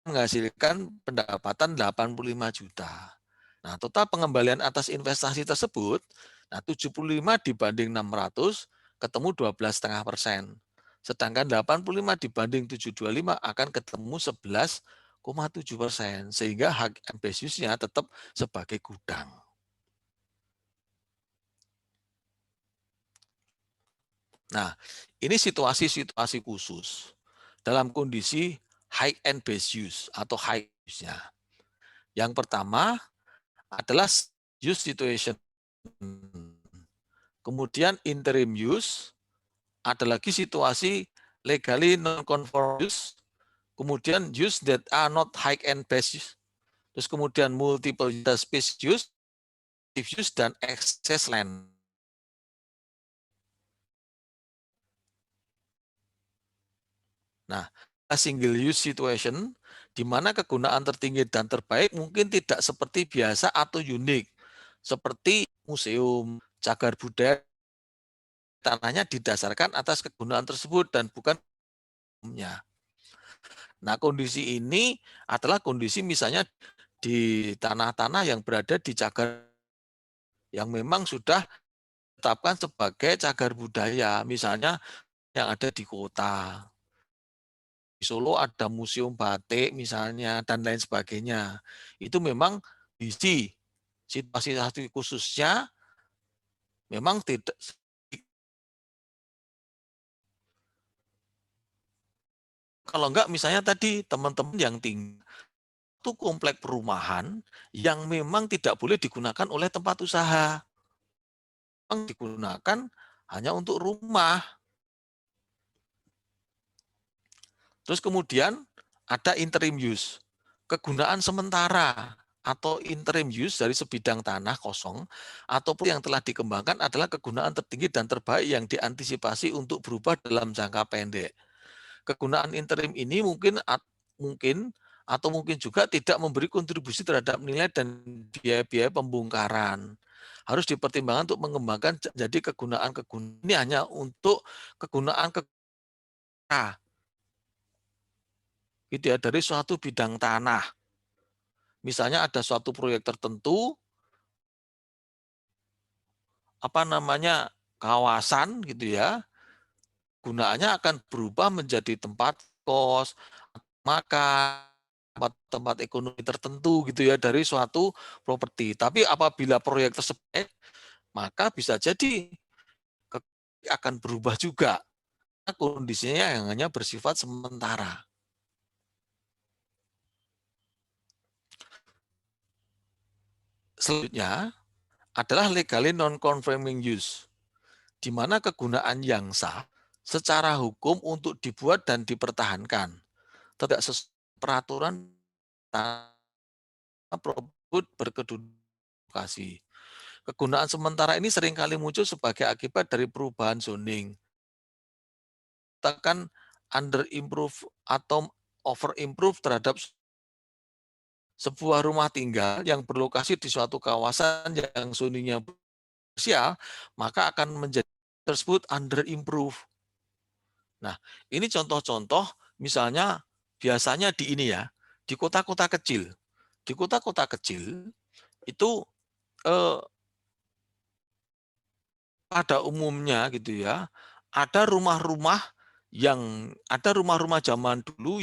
menghasilkan pendapatan 85 juta. Nah, total pengembalian atas investasi tersebut, nah 75 dibanding 600 ketemu 12,5%. Sedangkan 85 dibanding 725 akan ketemu 11,7%. Sehingga hak ambisiusnya tetap sebagai gudang. Nah, ini situasi-situasi khusus dalam kondisi high end base use atau high use-nya. Yang pertama adalah use situation. Kemudian interim use, ada lagi situasi legally non-conform use, kemudian use that are not high end base use, terus kemudian multiple space use, use dan excess land. Nah, single use situation, di mana kegunaan tertinggi dan terbaik mungkin tidak seperti biasa atau unik, seperti museum, cagar budaya, tanahnya didasarkan atas kegunaan tersebut dan bukan umumnya. Nah, kondisi ini adalah kondisi misalnya di tanah-tanah yang berada di cagar yang memang sudah ditetapkan sebagai cagar budaya, misalnya yang ada di kota. Di Solo ada museum batik misalnya dan lain sebagainya. Itu memang di situasi khususnya memang tidak. Kalau enggak misalnya tadi teman-teman yang tinggal itu komplek perumahan yang memang tidak boleh digunakan oleh tempat usaha. Memang digunakan hanya untuk rumah. Terus kemudian ada interim use, kegunaan sementara atau interim use dari sebidang tanah kosong ataupun yang telah dikembangkan adalah kegunaan tertinggi dan terbaik yang diantisipasi untuk berubah dalam jangka pendek. Kegunaan interim ini mungkin juga tidak memberi kontribusi terhadap nilai dan biaya-biaya pembongkaran. Harus dipertimbangkan untuk mengembangkan jadi kegunaan-kegunaan ini hanya untuk kegunaan gitu ya, dari suatu bidang tanah. Misalnya ada suatu proyek tertentu, kawasan gitu ya, gunaannya akan berubah menjadi tempat kos, makan, tempat-tempat ekonomi tertentu gitu ya dari suatu properti. Tapi apabila proyek tersebut, maka bisa jadi akan berubah juga. Kondisinya yang hanya bersifat sementara. Selanjutnya adalah legally non-conforming use, di mana kegunaan yang sah secara hukum untuk dibuat dan dipertahankan. Tidak sesuai peraturan Probud berkeduplikasi. Kegunaan sementara ini seringkali muncul sebagai akibat dari perubahan zoning. Katakan under improve atau over improve terhadap sebuah rumah tinggal yang berlokasi di suatu kawasan yang zoningnya komersial, maka akan menjadi tersebut under improve. Nah, ini contoh-contoh misalnya biasanya di ini ya, di kota-kota kecil. Di kota-kota kecil itu eh, pada umumnya gitu ya, ada rumah-rumah zaman dulu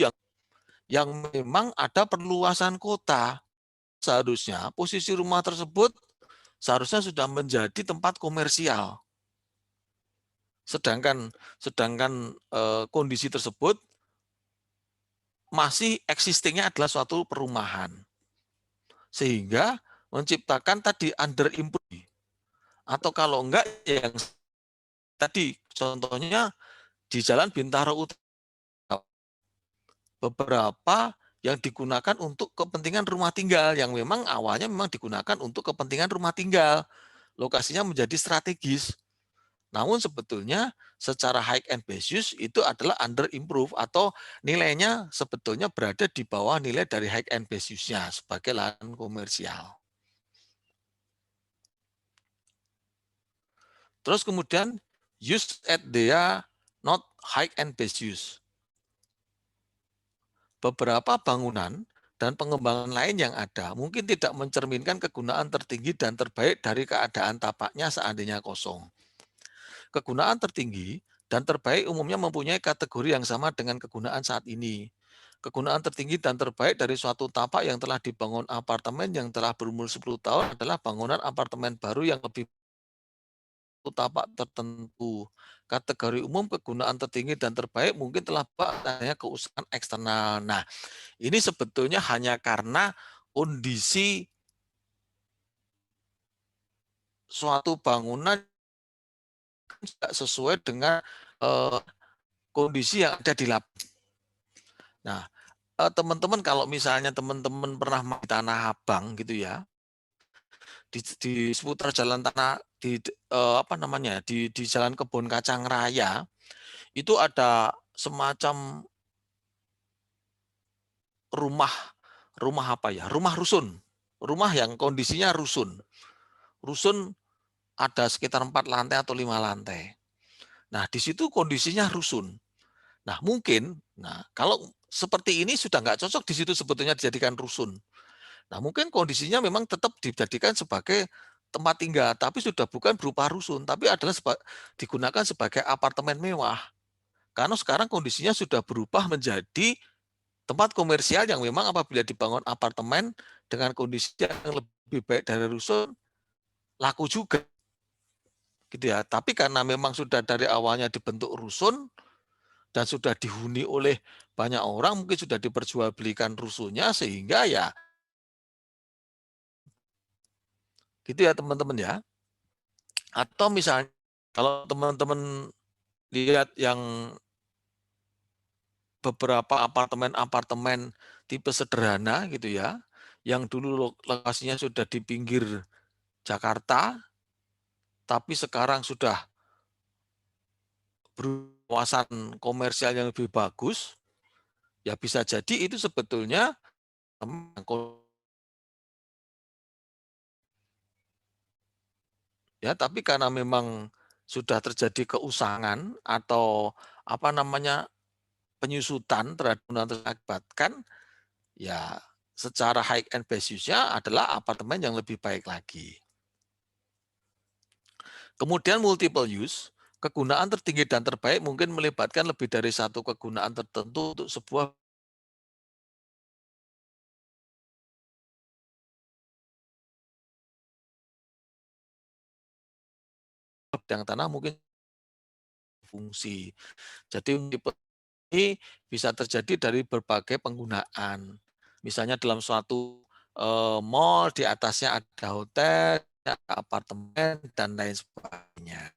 yang memang ada perluasan kota. Seharusnya posisi rumah tersebut seharusnya sudah menjadi tempat komersial. Sedangkan kondisi tersebut masih existingnya adalah suatu perumahan. Sehingga menciptakan tadi under improve. Atau kalau enggak yang tadi contohnya di Jalan Bintaro Utara beberapa yang digunakan untuk kepentingan rumah tinggal yang memang awalnya memang digunakan untuk kepentingan rumah tinggal. Lokasinya menjadi strategis. Namun sebetulnya secara high and base use itu adalah under improve atau nilainya sebetulnya berada di bawah nilai dari high and base use-nya sebagai lahan komersial. Terus kemudian use at their not high and base use. Beberapa bangunan dan pengembangan lain yang ada mungkin tidak mencerminkan kegunaan tertinggi dan terbaik dari keadaan tapaknya seandainya kosong. Kegunaan tertinggi dan terbaik umumnya mempunyai kategori yang sama dengan kegunaan saat ini. Kegunaan tertinggi dan terbaik dari suatu tapak yang telah dibangun apartemen yang telah berumur 10 tahun adalah bangunan apartemen baru yang lebih tapak tertentu. Kategori umum kegunaan tertinggi dan terbaik mungkin telah adanya keusahaan eksternal. Nah, ini sebetulnya hanya karena kondisi suatu bangunan tidak sesuai dengan kondisi yang ada di lapangan. Nah, teman-teman kalau misalnya teman-teman pernah main di Tanah Abang gitu ya, di seputar jalan tanah di Jalan Kebun Kacang Raya itu ada semacam rumah rumah rusun, rumah yang kondisinya rusun. Rusun ada sekitar 4 lantai atau 5 lantai. Nah, di situ kondisinya rusun. Kalau seperti ini sudah nggak cocok di situ sebetulnya dijadikan rusun. Nah, mungkin kondisinya memang tetap dijadikan sebagai tempat tinggal, tapi sudah bukan berupa rusun, tapi adalah digunakan sebagai apartemen mewah. Karena sekarang kondisinya sudah berubah menjadi tempat komersial yang memang apabila dibangun apartemen dengan kondisi yang lebih baik dari rusun, laku juga. Gitu ya. Tapi karena memang sudah dari awalnya dibentuk rusun, dan sudah dihuni oleh banyak orang, mungkin sudah diperjualbelikan rusuhnya, sehingga ya gitu ya teman-teman ya. Atau misalnya kalau teman-teman lihat yang beberapa apartemen-apartemen tipe sederhana gitu ya, yang dulu lokasinya sudah di pinggir Jakarta, tapi sekarang sudah berkawasan komersial yang lebih bagus, ya bisa jadi itu sebetulnya ya, tapi karena memang sudah terjadi keusangan atau apa namanya penyusutan terhadap bangunan tersebut, ya secara high end basis-nya adalah apartemen yang lebih baik lagi. Kemudian multiple use, kegunaan tertinggi dan terbaik mungkin melibatkan lebih dari satu kegunaan tertentu untuk sebuah bidang tanah mungkin fungsi. Jadi multiple ini bisa terjadi dari berbagai penggunaan. Misalnya dalam suatu mall, di atasnya ada hotel, ada apartemen, dan lain sebagainya.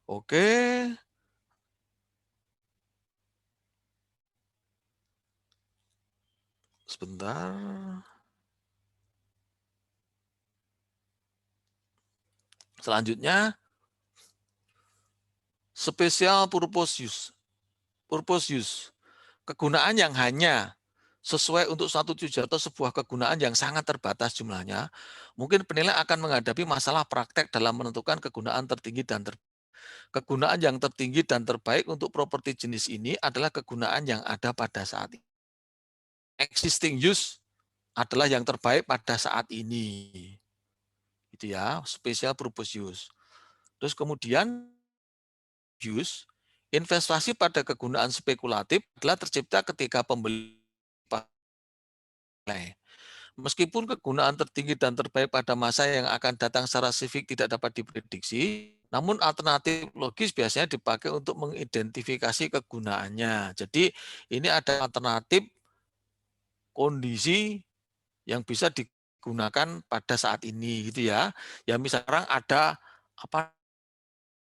Oke, sebentar. Selanjutnya, special purpose use. Purpose use, kegunaan yang hanya sesuai untuk satu tujuan atau sebuah kegunaan yang sangat terbatas jumlahnya, mungkin penilai akan menghadapi masalah praktek dalam menentukan kegunaan tertinggi dan terbaik. Kegunaan yang tertinggi dan terbaik untuk properti jenis ini adalah kegunaan yang ada pada saat ini. Existing use adalah yang terbaik pada saat ini. Gitu ya, special purpose use. Terus kemudian use, investasi pada kegunaan spekulatif adalah tercipta ketika pembeli. Meskipun kegunaan tertinggi dan terbaik pada masa yang akan datang secara sifik tidak dapat diprediksi, namun alternatif logis biasanya dipakai untuk mengidentifikasi kegunaannya. Jadi ini ada alternatif kondisi yang bisa digunakan pada saat ini gitu ya. Ya misalnya ada apa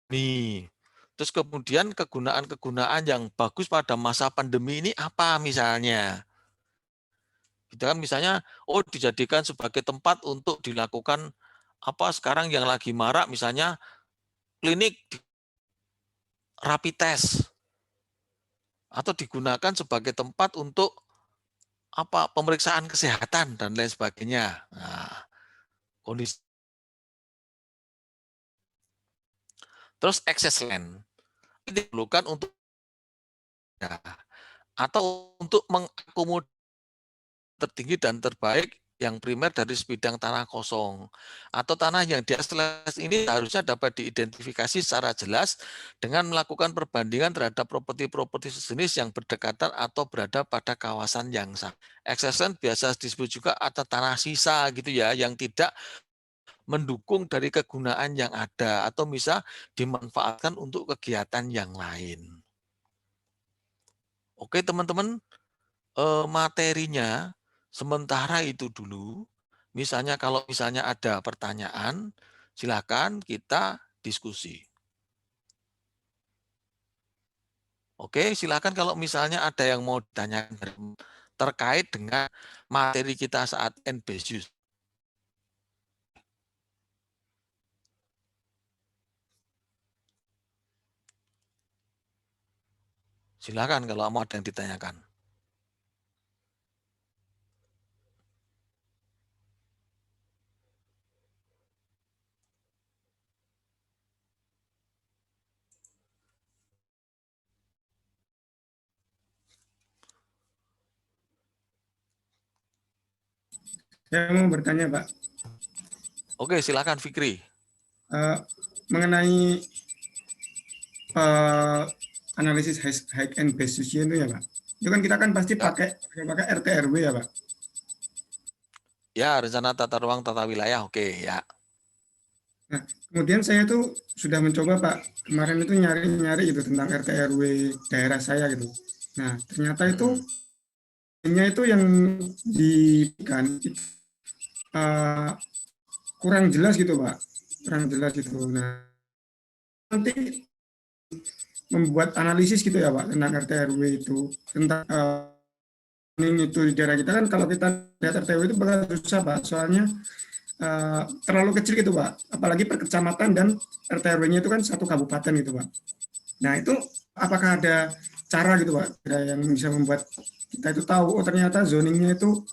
nih. Terus kemudian kegunaan-kegunaan yang bagus pada masa pandemi ini apa misalnya? Gitu kan, misalnya dijadikan sebagai tempat untuk dilakukan apa sekarang yang lagi marak misalnya klinik rapid test atau digunakan sebagai tempat untuk apa pemeriksaan kesehatan dan lain sebagainya. Nah, kondisi terus access land diperlukan untuk atau untuk mengakomodir tertinggi dan terbaik yang primer dari sebidang tanah kosong atau tanah yang di atas ini harusnya dapat diidentifikasi secara jelas dengan melakukan perbandingan terhadap properti-properti sejenis yang berdekatan atau berada pada kawasan yang sama. Access land biasa disebut juga atau tanah sisa gitu ya, yang tidak mendukung dari kegunaan yang ada atau bisa dimanfaatkan untuk kegiatan yang lain. Oke teman-teman, materinya sementara itu dulu. Misalnya kalau misalnya ada pertanyaan, silakan kita diskusi. Oke, silakan kalau misalnya ada yang mau ditanyakan terkait dengan materi kita saat NBSU. Silakan kalau mau ada yang ditanyakan. Saya mau bertanya, Pak. Oke, silakan Fikri. Mengenai analisis high and base itu ya, Pak. Itu kan kita kan pasti Ya, pakai RT RW ya, Pak. ya rencana tata ruang tata wilayah, oke ya. Nah, kemudian saya tuh sudah mencoba, Pak. Kemarin itu nyari-nyari itu tentang RT RW daerah saya gitu. Nah, ternyata itu Mm-mm. itu yang diberikan itu, eh, kurang jelas gitu, Pak. Kurang jelas gitu. Nah, nanti membuat analisis gitu ya, Pak, tentang RT RW itu, tentang itu di daerah kita kan kalau kita lihat RT RW itu bakal susah, Pak. Soalnya terlalu kecil gitu, Pak. Apalagi per kecamatan dan RT RW-nya itu kan satu kabupaten gitu, Pak. Nah, itu apakah ada cara gitu, Pak, yang bisa membuat kita itu tahu, oh ternyata zoningnya itu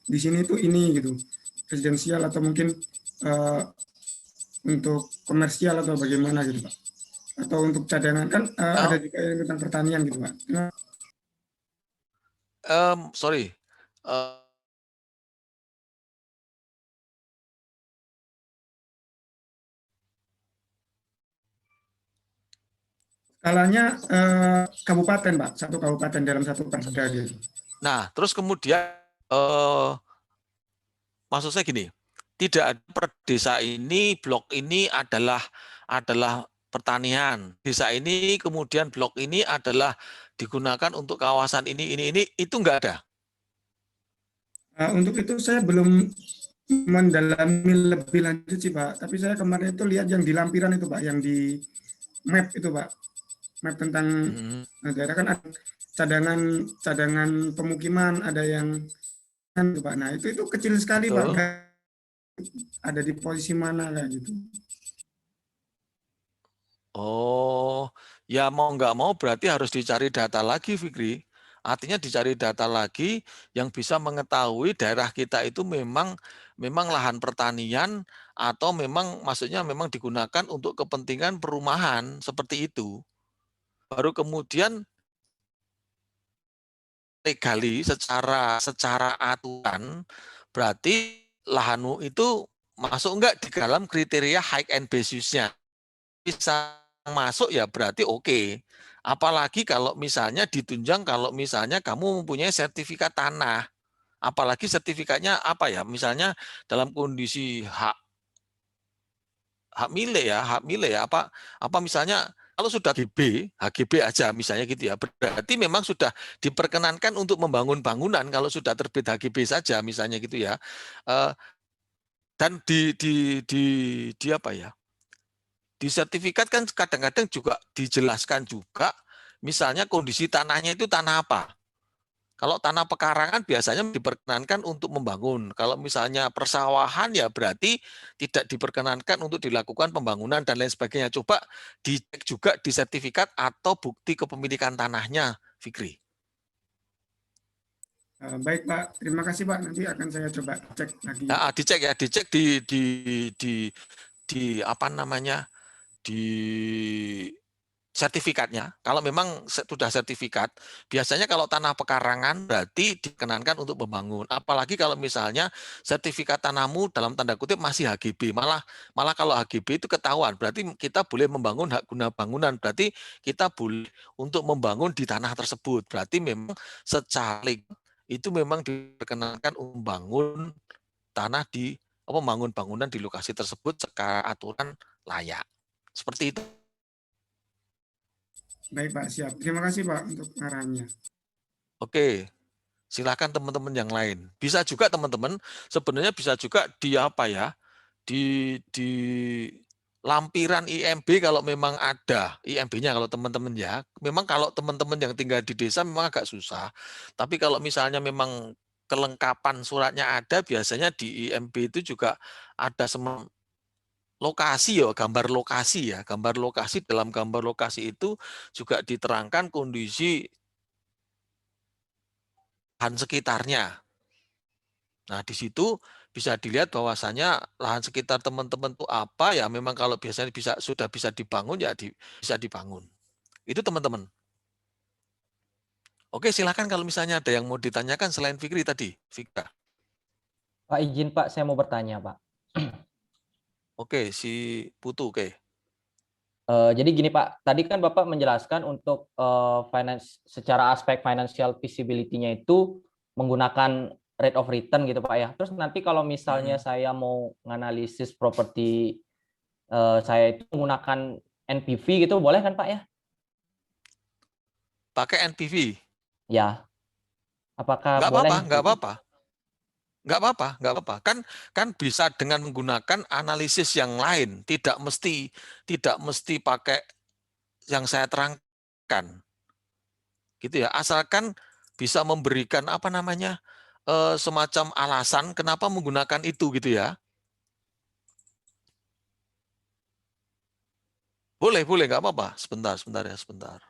di sini itu ini gitu, residensial atau mungkin uh, untuk komersial atau bagaimana gitu, Pak. Atau untuk cadangan kan ada Eh, juga yang tentang pertanian gitu, Pak. Nah, sorry. Eh, skalanya kabupaten, Pak, satu kabupaten dalam satu perda gitu. nah, terus kemudian eh, maksud saya gini, tidak ada per desa ini, blok ini adalah pertanian. Desa ini kemudian blok ini adalah digunakan untuk kawasan ini itu enggak ada. Untuk itu saya belum mendalami lebih lanjut sih, Pak. Tapi saya kemarin itu lihat yang di lampiran itu, Pak, yang di map itu, Pak. Map tentang Hmm, daerah kan ada cadangan cadangan pemukiman, ada yang kan itu, Pak. Nah, itu kecil sekali, Pak. betul. Ada di posisi mana kayak gitu. Oh, ya mau nggak mau berarti harus dicari data lagi, Fikri. Artinya dicari data lagi yang bisa mengetahui daerah kita itu memang lahan pertanian atau memang maksudnya memang digunakan untuk kepentingan perumahan seperti itu. Baru kemudian legali secara aturan berarti lahanmu itu masuk enggak di dalam kriteria high and base use-nya. Bisa masuk ya berarti oke. Apalagi kalau misalnya ditunjang kalau misalnya kamu mempunyai sertifikat tanah. Apalagi sertifikatnya apa ya? Misalnya dalam kondisi hak milik ya apa misalnya kalau sudah HGB aja misalnya gitu ya, berarti memang sudah diperkenankan untuk membangun bangunan kalau sudah terbit HGB saja misalnya gitu ya. Eh, dan di apa ya? Di sertifikat kan kadang-kadang juga dijelaskan juga misalnya kondisi tanahnya itu tanah apa. Kalau tanah pekarangan biasanya diperkenankan untuk membangun. Kalau misalnya persawahan ya berarti tidak diperkenankan untuk dilakukan pembangunan dan lain sebagainya. Coba dicek juga di sertifikat atau bukti kepemilikan tanahnya, Fikri. Baik, Pak. Terima kasih, Pak. Nanti akan saya coba cek lagi. Nah, dicek ya, dicek di di apa namanya di sertifikatnya. Kalau memang sudah sertifikat, biasanya kalau tanah pekarangan berarti dikenankan untuk membangun. Apalagi kalau misalnya sertifikat tanahmu dalam tanda kutip masih HGB, malah malah kalau HGB itu ketahuan, berarti kita boleh membangun hak guna bangunan, berarti kita boleh untuk membangun di tanah tersebut. Berarti memang secara itu memang diperkenankan membangun tanah di membangun bangunan di lokasi tersebut secara aturan layak. Seperti itu. Baik, Pak. Siap. Terima kasih, Pak, untuk arahannya. Oke, silakan teman-teman yang lain. Bisa juga teman-teman, sebenarnya bisa juga di apa ya, di lampiran IMB kalau memang ada IMB-nya kalau teman-teman ya. Memang kalau teman-teman yang tinggal di desa memang agak susah. Tapi kalau misalnya memang kelengkapan suratnya ada, biasanya di IMB itu juga ada lokasi ya, gambar lokasi ya. Gambar lokasi, dalam gambar lokasi itu juga diterangkan kondisi lahan sekitarnya. Nah, di situ bisa dilihat bahwasanya lahan sekitar teman-teman itu apa ya, memang kalau biasanya sudah bisa dibangun ya bisa dibangun. Itu teman-teman. Oke, silakan kalau misalnya ada yang mau ditanyakan selain Fikri tadi, Fikra. Pak izin Pak, saya mau bertanya Pak. Oke, si Putu, oke. Jadi gini Pak, tadi kan Bapak menjelaskan untuk secara aspek financial feasibility-nya itu menggunakan rate of return gitu Pak ya. Terus nanti kalau misalnya saya mau menganalisis properti saya itu menggunakan NPV gitu, boleh kan Pak ya? Pakai NPV. Ya, apakah Nggak boleh? apa-apa, nggak apa-apa. Nggak apa-apa, nggak apa-apa. Kan bisa dengan menggunakan analisis yang lain, tidak mesti pakai yang saya terangkan. Gitu ya. Asalkan bisa memberikan apa namanya? Semacam alasan kenapa menggunakan itu gitu ya. Boleh, boleh, nggak apa-apa. Sebentar, sebentar ya, sebentar.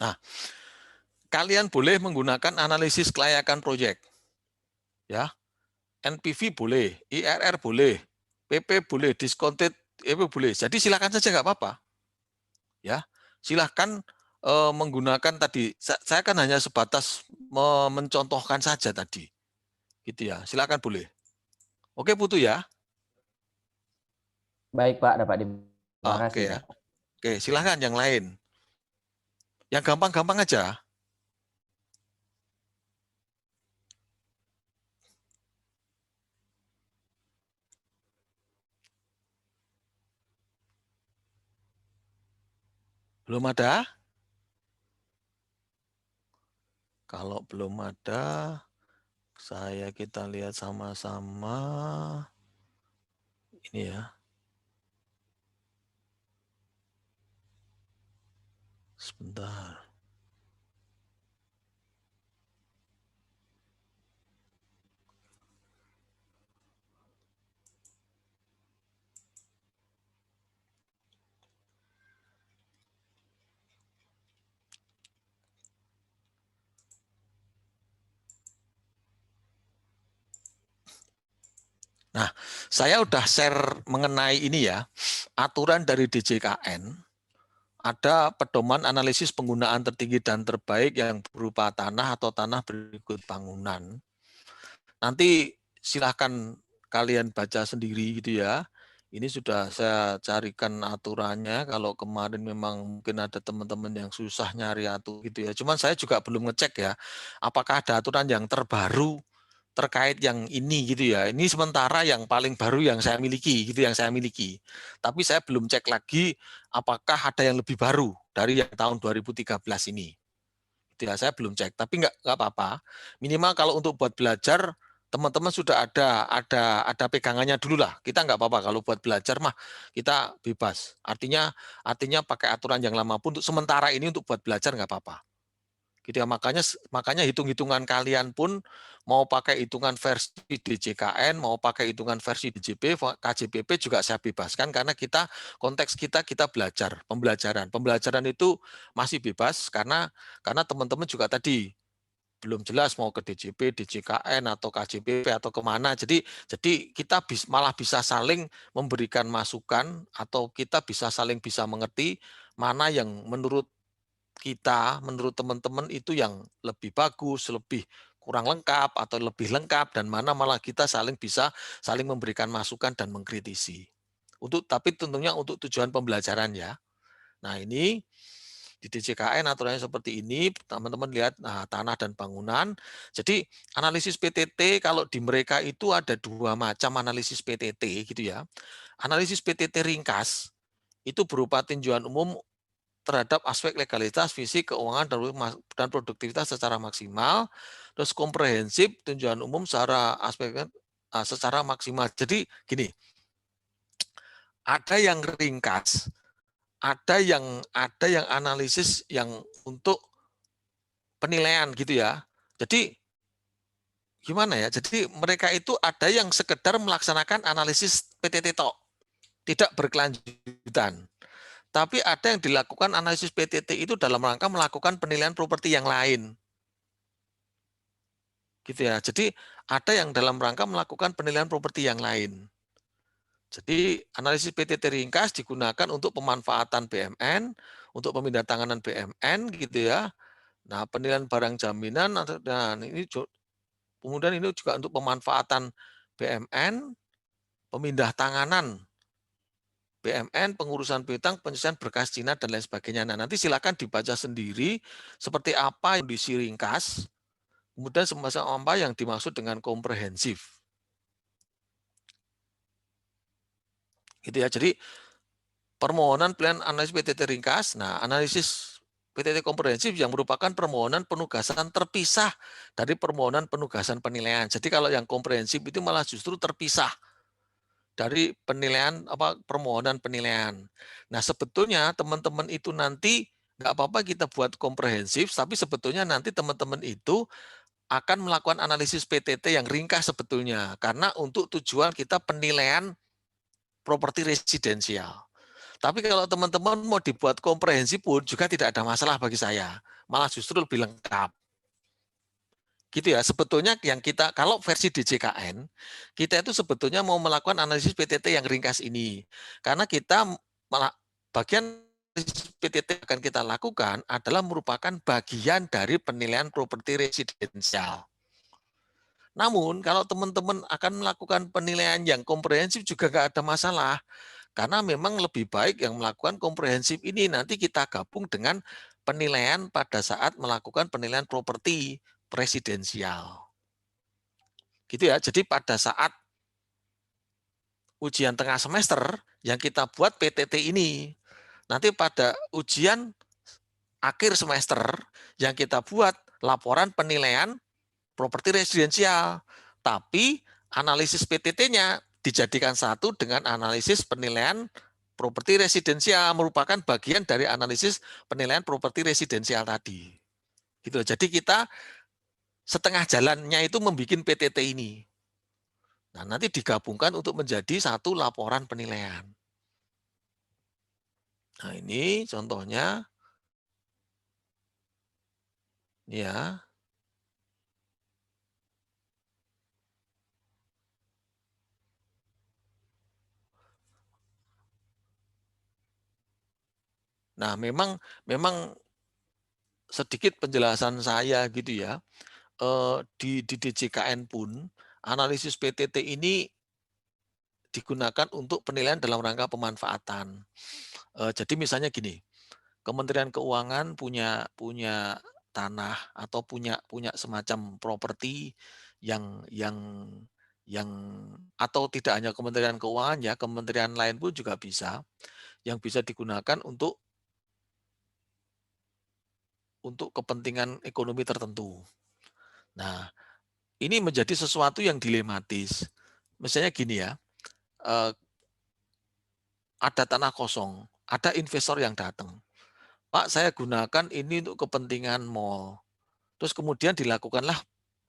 Nah, kalian boleh menggunakan analisis kelayakan proyek. Ya, NPV boleh, IRR boleh, PP boleh, discounted EP boleh. Jadi silakan saja nggak apa-apa. Ya, silahkan menggunakan tadi. Saya kan hanya sebatas mencontohkan saja tadi, gitu ya. Silakan boleh. Oke, Putu ya. Baik Pak, dapat terima Oke kasih ya. Pak. Oke, silahkan yang lain. Yang gampang-gampang aja. Belum ada? Kalau belum ada, kita lihat sama-sama. Ini ya. Sebentar. Nah, saya udah share mengenai ini ya, aturan dari DJKN, ada pedoman analisis penggunaan tertinggi dan terbaik yang berupa tanah atau tanah berikut bangunan. Nanti silahkan kalian baca sendiri gitu ya. Ini sudah saya carikan aturannya, kalau kemarin memang mungkin ada teman-teman yang susah nyari aturan gitu ya. Cuman saya juga belum ngecek ya, apakah ada aturan yang terbaru terkait yang ini gitu ya. Ini sementara yang paling baru yang saya miliki gitu, yang saya miliki. Tapi saya belum cek lagi apakah ada yang lebih baru dari yang tahun 2013 ini. Gitu ya, saya belum cek. Tapi nggak apa-apa. Minimal kalau untuk buat belajar teman-teman sudah ada pegangannya dulu lah. Kita nggak apa-apa kalau buat belajar mah kita bebas. Artinya pakai aturan yang lama pun untuk sementara ini untuk buat belajar nggak apa-apa. Gitu ya, makanya hitung-hitungan kalian pun mau pakai hitungan versi DJKN, mau pakai hitungan versi DJP, KJPP juga saya bebaskan karena konteks kita belajar, pembelajaran. Pembelajaran itu masih bebas karena teman-teman juga tadi belum jelas mau ke DJP, DJKN atau KJPP atau kemana. Jadi kita malah bisa saling memberikan masukan atau kita bisa mengerti mana yang menurut teman-teman itu yang lebih bagus, lebih kurang lengkap atau lebih lengkap, dan mana malah kita bisa saling memberikan masukan dan mengkritisi. Tapi tentunya untuk tujuan pembelajaran ya. Nah, ini di DJKN aturannya seperti ini, teman-teman lihat tanah dan bangunan. Jadi analisis PTT kalau di mereka itu ada dua macam analisis PTT gitu ya. Analisis PTT ringkas itu berupa tinjauan umum terhadap aspek legalitas, fisik, keuangan, dan produktivitas secara maksimal. Terus komprehensif, tinjauan umum secara aspek secara maksimal. Jadi gini, ada yang ringkas, ada yang analisis yang untuk penilaian gitu ya. Jadi gimana ya? Jadi mereka itu ada yang sekedar melaksanakan analisis PTT tok, tidak berkelanjutan. Tapi ada yang dilakukan analisis PTT itu dalam rangka melakukan penilaian properti yang lain. Gitu ya. Jadi ada yang dalam rangka melakukan penilaian properti yang lain. Jadi analisis PTT ringkas digunakan untuk pemanfaatan BMN, untuk pemindahantanganan BMN gitu ya. Nah, penilaian barang jaminan, dan ini kemudian ini juga untuk pemanfaatan BMN, pemindah tanganan BMN, pengurusan piutang, penyelesaian berkas Cina, dan lain sebagainya. Nah, nanti silakan dibaca sendiri seperti apa yang diringkas, kemudian semacam apa yang dimaksud dengan komprehensif. Gitu ya. Jadi permohonan pilihan analisis PTT ringkas, nah analisis PTT komprehensif yang merupakan permohonan penugasan terpisah dari permohonan penugasan penilaian. Jadi kalau yang komprehensif itu malah justru terpisah dari penilaian permohonan penilaian. Nah sebetulnya teman-teman itu nanti nggak apa-apa kita buat komprehensif, tapi sebetulnya nanti teman-teman itu akan melakukan analisis PTT yang ringkas sebetulnya, karena untuk tujuan kita penilaian properti residensial. Tapi kalau teman-teman mau dibuat komprehensif pun juga tidak ada masalah bagi saya. Malah justru lebih lengkap. Gitu ya, sebetulnya yang kita, kalau versi DJKN, kita itu sebetulnya mau melakukan analisis PTT yang ringkas ini. Karena kita malah bagian PTT yang akan kita lakukan adalah merupakan bagian dari penilaian properti residensial. Namun kalau teman-teman akan melakukan penilaian yang komprehensif juga nggak ada masalah. Karena memang lebih baik yang melakukan komprehensif ini nanti kita gabung dengan penilaian pada saat melakukan penilaian properti residensial. Gitu ya. Jadi pada saat ujian tengah semester yang kita buat PTT ini, nanti pada ujian akhir semester yang kita buat laporan penilaian properti residensial. Tapi analisis PTT-nya dijadikan satu dengan analisis penilaian properti residensial, merupakan bagian dari analisis penilaian properti residensial tadi. Gitu. Jadi kita setengah jalannya itu membuat PTT ini. Nah, nanti digabungkan untuk menjadi satu laporan penilaian. Nah, ini contohnya. Ya. Nah, memang sedikit penjelasan saya gitu ya. Di DJKN pun analisis PTT ini digunakan untuk penilaian dalam rangka pemanfaatan. Jadi misalnya gini, Kementerian Keuangan punya tanah atau punya semacam properti yang atau tidak hanya Kementerian Keuangan ya, kementerian lain pun juga bisa, yang bisa digunakan untuk kepentingan ekonomi tertentu. Nah, ini menjadi sesuatu yang dilematis. Misalnya gini ya, ada tanah kosong, ada investor yang datang. Pak, saya gunakan ini untuk kepentingan mall. Terus kemudian dilakukanlah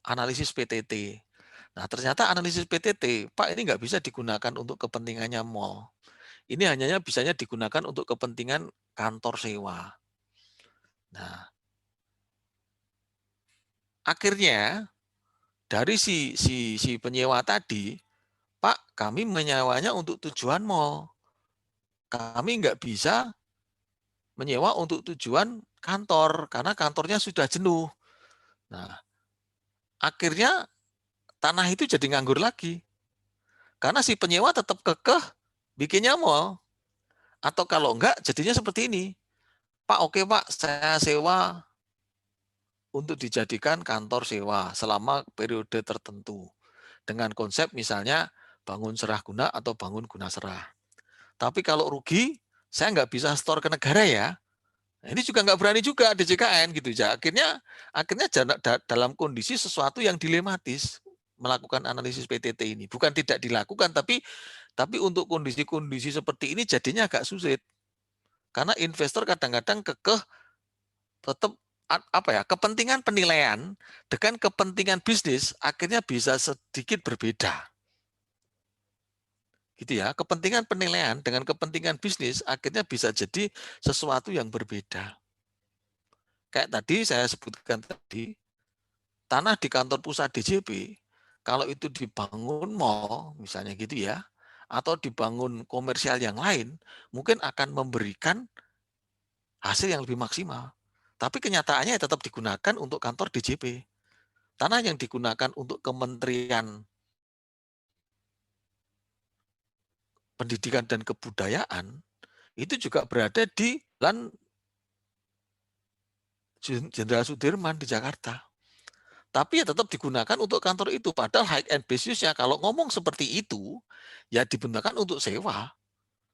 analisis PTT. Nah, ternyata analisis PTT, Pak, ini nggak bisa digunakan untuk kepentingannya mall. Ini hanya bisanya digunakan untuk kepentingan kantor sewa. Nah, akhirnya dari si penyewa tadi, Pak, kami menyewanya untuk tujuan mall. Kami nggak bisa menyewa untuk tujuan kantor, karena kantornya sudah jenuh. Nah, akhirnya tanah itu jadi nganggur lagi. Karena si penyewa tetap kekeh bikinnya mall. Atau kalau enggak, jadinya seperti ini. Pak, oke Pak, saya sewa untuk dijadikan kantor sewa selama periode tertentu. Dengan konsep misalnya bangun serah guna atau bangun guna serah. Tapi kalau rugi, saya nggak bisa store ke negara ya. Nah, ini juga nggak berani juga DJKN gitu ya. Akhirnya dalam kondisi sesuatu yang dilematis, melakukan analisis PTT ini. Bukan tidak dilakukan, tapi untuk kondisi-kondisi seperti ini jadinya agak sulit. Karena investor kadang-kadang kekeh tetap kepentingan penilaian dengan kepentingan bisnis akhirnya bisa sedikit berbeda. Gitu ya, kepentingan penilaian dengan kepentingan bisnis akhirnya bisa jadi sesuatu yang berbeda. Kayak tadi saya sebutkan tadi, tanah di kantor pusat DJP, kalau itu dibangun mall, misalnya gitu ya, atau dibangun komersial yang lain, mungkin akan memberikan hasil yang lebih maksimal. Tapi kenyataannya tetap digunakan untuk kantor DJP. Tanah yang digunakan untuk Kementerian Pendidikan dan Kebudayaan itu juga berada di Jalan Jenderal Sudirman di Jakarta. Tapi ya tetap digunakan untuk kantor itu. Padahal high end business-nya kalau ngomong seperti itu, ya digunakan untuk sewa.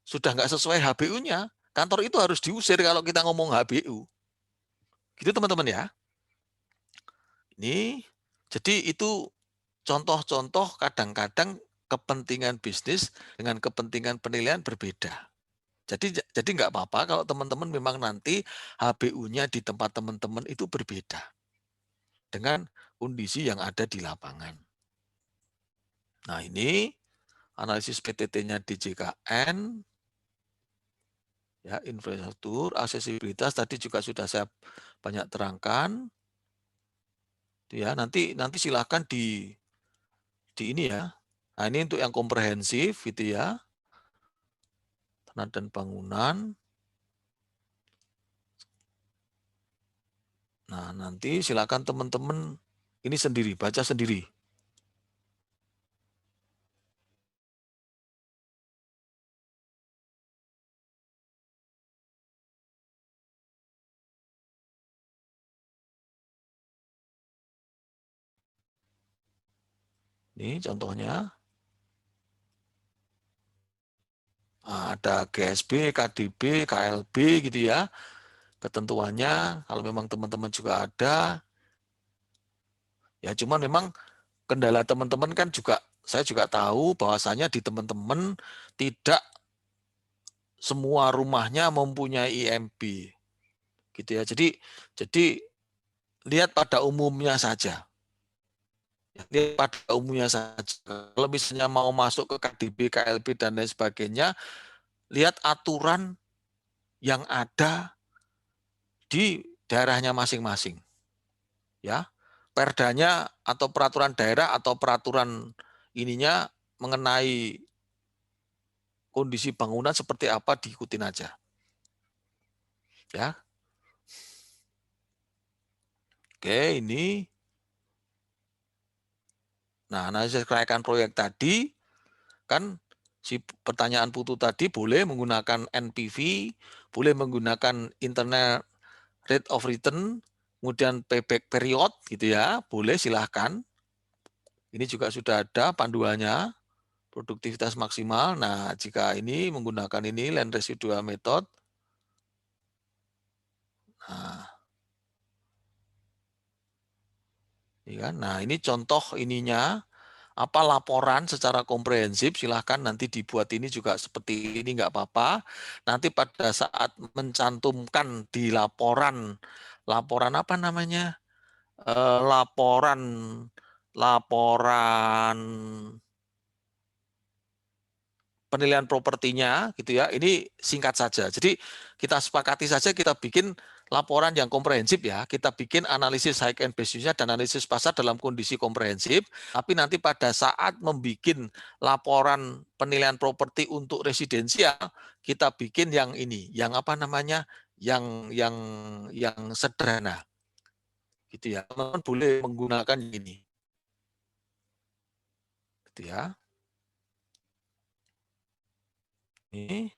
Sudah nggak sesuai HBU-nya. Kantor itu harus diusir kalau kita ngomong HBU. Gitu teman-teman ya. Ini, jadi itu contoh-contoh kadang-kadang kepentingan bisnis dengan kepentingan penilaian berbeda. Jadi nggak apa-apa kalau teman-teman memang nanti HBU-nya di tempat teman-teman itu berbeda dengan kondisi yang ada di lapangan. Nah ini analisis PTT-nya DJKN, ya infrastruktur, aksesibilitas tadi juga sudah saya banyak terangkan. Ya nanti silahkan di ini ya. Nah ini untuk yang komprehensif gitu ya. Tanah dan bangunan. Nah nanti silakan teman-teman ini sendiri, baca sendiri. Ini contohnya. Ada GSB, KDB, KLB gitu ya. Ketentuannya kalau memang teman-teman juga ada. Ya cuman memang kendala teman-teman kan juga saya juga tahu bahwasanya di teman-teman tidak semua rumahnya mempunyai IMB. Gitu ya. Jadi lihat pada umumnya saja. Lihat pada umumnya saja. Kalau misalnya mau masuk ke KDB, KLB dan lain sebagainya, lihat aturan yang ada di daerahnya masing-masing. Ya. Perdanya atau peraturan daerah atau peraturan ininya mengenai kondisi bangunan seperti apa diikutin aja. Ya. Oke, ini. Nah, analisis kelayakan proyek tadi kan si pertanyaan Putu tadi boleh menggunakan NPV, boleh menggunakan internal rate of return, kemudian payback period gitu ya, boleh silahkan. Ini juga sudah ada panduannya, produktivitas maksimal. Nah, jika ini menggunakan ini land residual method. Nah, ini contoh ininya. Apa laporan secara komprehensif, silahkan nanti dibuat ini juga seperti ini, nggak apa-apa. Nanti pada saat mencantumkan di laporan apa namanya, laporan penilaian propertinya gitu ya, ini singkat saja. Jadi kita sepakati saja, kita bikin laporan yang komprehensif ya, kita bikin analisis high end business-nya dan analisis pasar dalam kondisi komprehensif, tapi nanti pada saat membuat laporan penilaian properti untuk residensial, kita bikin yang ini, yang apa namanya, yang sederhana. Gitu ya. Teman-teman boleh menggunakan ini. Gitu ya. Ini.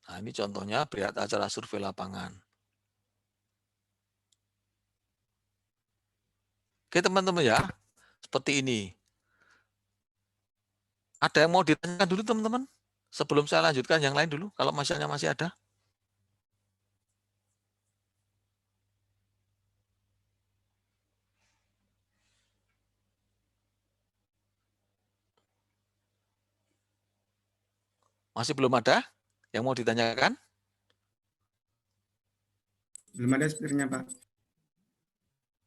Nah, ini contohnya berita acara survei lapangan. Oke teman-teman ya, seperti ini. Ada yang mau ditanyakan dulu teman-teman? Sebelum saya lanjutkan yang lain dulu, kalau masih ada. Masih belum ada yang mau ditanyakan? Belum ada sepertinya, Pak.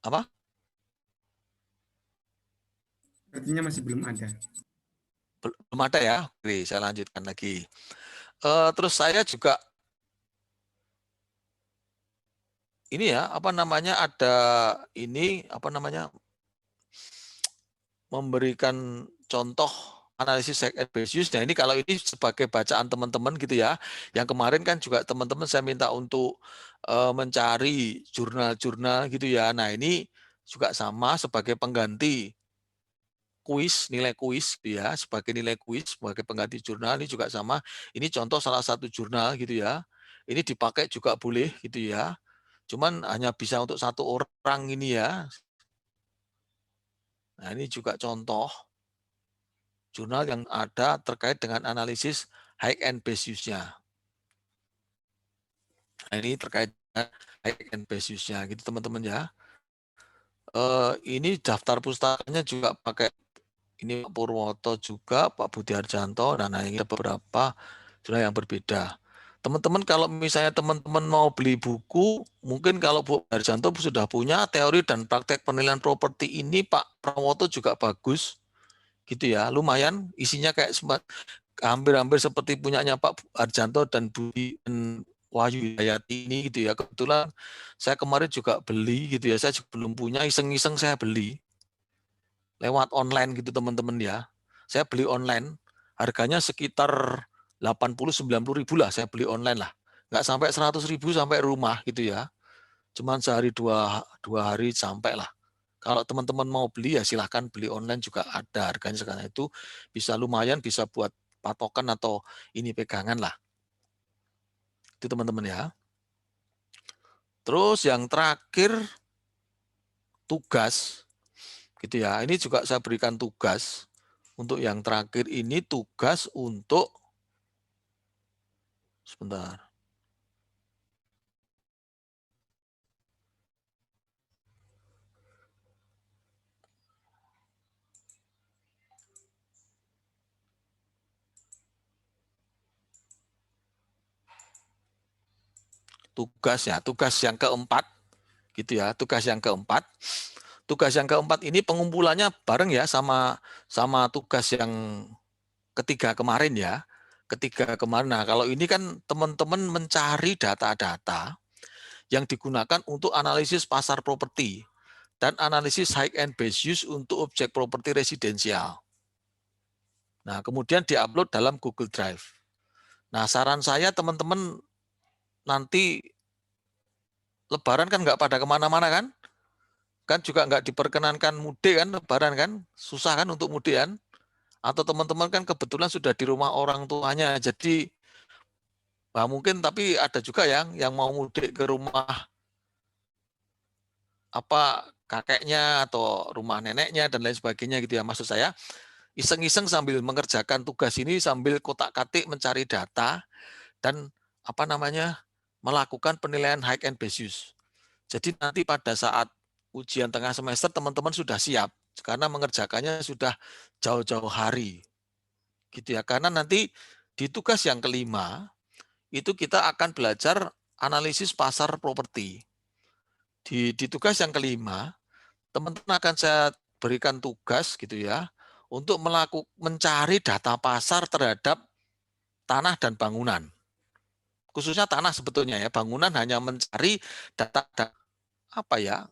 Apa? Artinya masih belum ada. Belum ada ya? Oke, saya lanjutkan lagi. Terus saya juga ini ya, apa namanya, ada ini, apa namanya, memberikan contoh analisis high and base use. Nah, ini kalau ini sebagai bacaan teman-teman gitu ya. Yang kemarin kan juga teman-teman saya minta untuk mencari jurnal-jurnal gitu ya. Nah, ini juga sama sebagai pengganti kuis, nilai kuis gitu ya, sebagai nilai kuis, sebagai pengganti jurnal. Ini juga sama. Ini contoh salah satu jurnal gitu ya. Ini dipakai juga boleh gitu ya. Cuman hanya bisa untuk satu orang ini ya. Nah, ini juga contoh jurnal yang ada terkait dengan analisis high and base use-nya. Nah, ini terkait dengan high and base use-nya gitu teman-teman ya. Ini daftar pustakanya juga pakai ini Pak Purwoto juga, Pak Budi Harjanto, dan ini ada beberapa jurnal yang berbeda. Teman-teman kalau misalnya teman-teman mau beli buku, mungkin kalau Bu Harjanto sudah punya teori dan praktek penilaian properti ini, Pak Prawoto juga bagus, gitu ya. Lumayan, isinya kayak hampir-hampir seperti punyanya Pak Harjanto dan Budi dan Wahyu Hidayati ini gitu ya. Kebetulan saya kemarin juga beli gitu ya. Saya juga belum punya, iseng-iseng saya beli lewat online gitu teman-teman ya. Saya beli online, harganya sekitar 80-90 ribu lah saya beli online lah. Nggak sampai 100 ribu sampai rumah gitu ya. Cuman sehari dua hari sampai lah. Kalau teman-teman mau beli ya silahkan beli online juga ada harganya sekarang itu bisa lumayan bisa buat patokan atau ini pegangan lah. Itu teman-teman ya. Terus yang terakhir tugas gitu ya. Ini juga saya berikan tugas untuk yang terakhir ini tugas untuk sebentar. Tugas yang keempat gitu ya. Tugas yang keempat. Tugas yang keempat ini pengumpulannya bareng ya sama tugas yang ketiga kemarin ya. Ketiga kemarin. Nah, kalau ini kan teman-teman mencari data-data yang digunakan untuk analisis pasar properti dan analisis high and base use untuk objek properti residensial. Nah, kemudian diupload dalam Google Drive. Nah, saran saya teman-teman nanti Lebaran kan nggak pada kemana-mana kan? Kan juga nggak diperkenankan mudik kan, Lebaran kan? Susah kan untuk mudik kan? Atau teman-teman kan kebetulan sudah di rumah orang tuanya, jadi nah mungkin tapi ada juga yang mau mudik ke rumah apa kakeknya atau rumah neneknya dan lain sebagainya gitu ya. Maksud saya iseng-iseng sambil mengerjakan tugas ini sambil kotak-katik mencari data dan apa namanya melakukan penilaian high and base use. Jadi nanti pada saat ujian tengah semester teman-teman sudah siap karena mengerjakannya sudah jauh-jauh hari. Gitu ya. Karena nanti di tugas yang kelima itu kita akan belajar analisis pasar properti. Di tugas yang kelima, teman-teman akan saya berikan tugas gitu ya untuk mencari data pasar terhadap tanah dan bangunan. Khususnya tanah sebetulnya ya, bangunan hanya mencari data apa ya?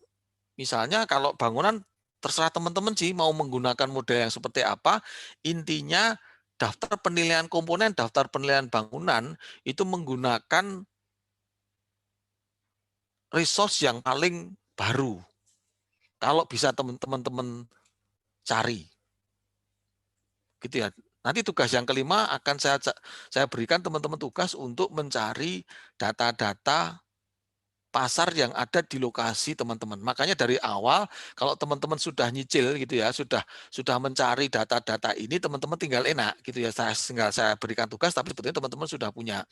Misalnya kalau bangunan terserah teman-teman sih mau menggunakan model yang seperti apa. Intinya daftar penilaian komponen, daftar penilaian bangunan itu menggunakan resource yang paling baru. Kalau bisa teman-teman cari. Gitu ya. Nanti tugas yang kelima akan saya berikan teman-teman tugas untuk mencari data-data pasar yang ada di lokasi teman-teman. Makanya dari awal kalau teman-teman sudah nyicil gitu ya, sudah mencari data-data ini teman-teman tinggal enak gitu ya. Tinggal saya berikan tugas tapi sebetulnya teman-teman sudah punya.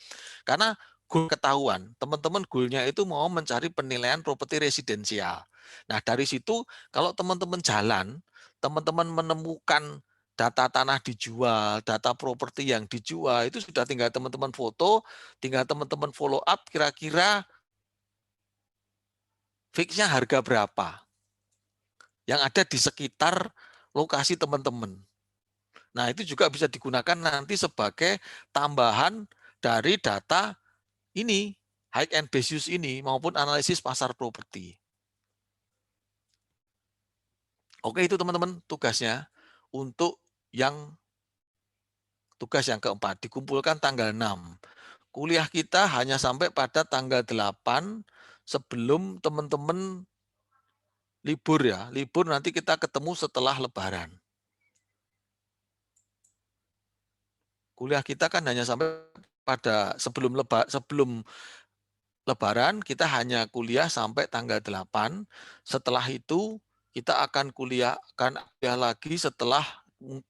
Karena goal ketahuan, teman-teman goalnya itu mau mencari penilaian properti residensial. Nah, dari situ kalau teman-teman jalan, teman-teman menemukan data tanah dijual, data properti yang dijual, itu sudah tinggal teman-teman foto, tinggal teman-teman follow up kira-kira fixnya harga berapa yang ada di sekitar lokasi teman-teman. Nah, itu juga bisa digunakan nanti sebagai tambahan dari data ini, high and base use ini, maupun analisis pasar properti. Oke, itu teman-teman tugasnya untuk tugas yang keempat, dikumpulkan tanggal 6. Kuliah kita hanya sampai pada tanggal 8 sebelum teman-teman libur ya. Libur nanti kita ketemu setelah Lebaran. Kuliah kita kan hanya sampai pada sebelum Lebaran, kita hanya kuliah sampai tanggal 8. Setelah itu kita akan kuliah lagi setelah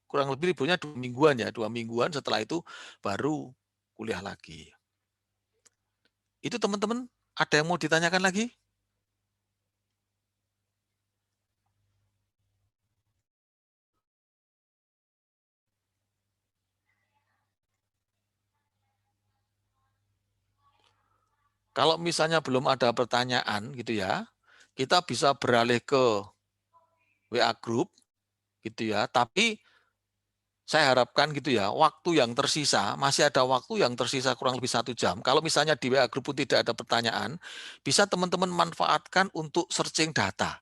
kurang lebih liburnya 2 mingguan ya, 2 mingguan. Setelah itu baru kuliah lagi. Itu teman-teman, ada yang mau ditanyakan lagi? Kalau misalnya belum ada pertanyaan gitu ya, kita bisa beralih ke WA group gitu ya. Tapi saya harapkan gitu ya, waktu yang tersisa, masih ada waktu yang tersisa kurang lebih 1 jam. Kalau misalnya di WA group pun tidak ada pertanyaan, bisa teman-teman manfaatkan untuk searching data,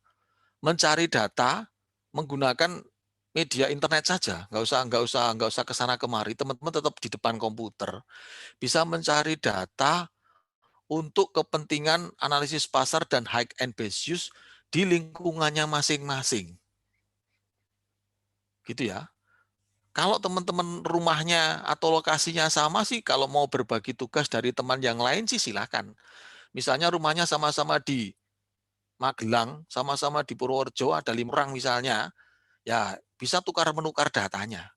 mencari data menggunakan media internet saja, nggak usah kesana kemari. Teman-teman tetap di depan komputer, bisa mencari data untuk kepentingan analisis pasar dan high and base use di lingkungannya masing-masing. Gitu ya. Kalau teman-teman rumahnya atau lokasinya sama sih, kalau mau berbagi tugas dari teman yang lain sih silakan. Misalnya rumahnya sama-sama di Magelang, sama-sama di Purworejo, ada 5 orang misalnya, ya bisa tukar-menukar datanya.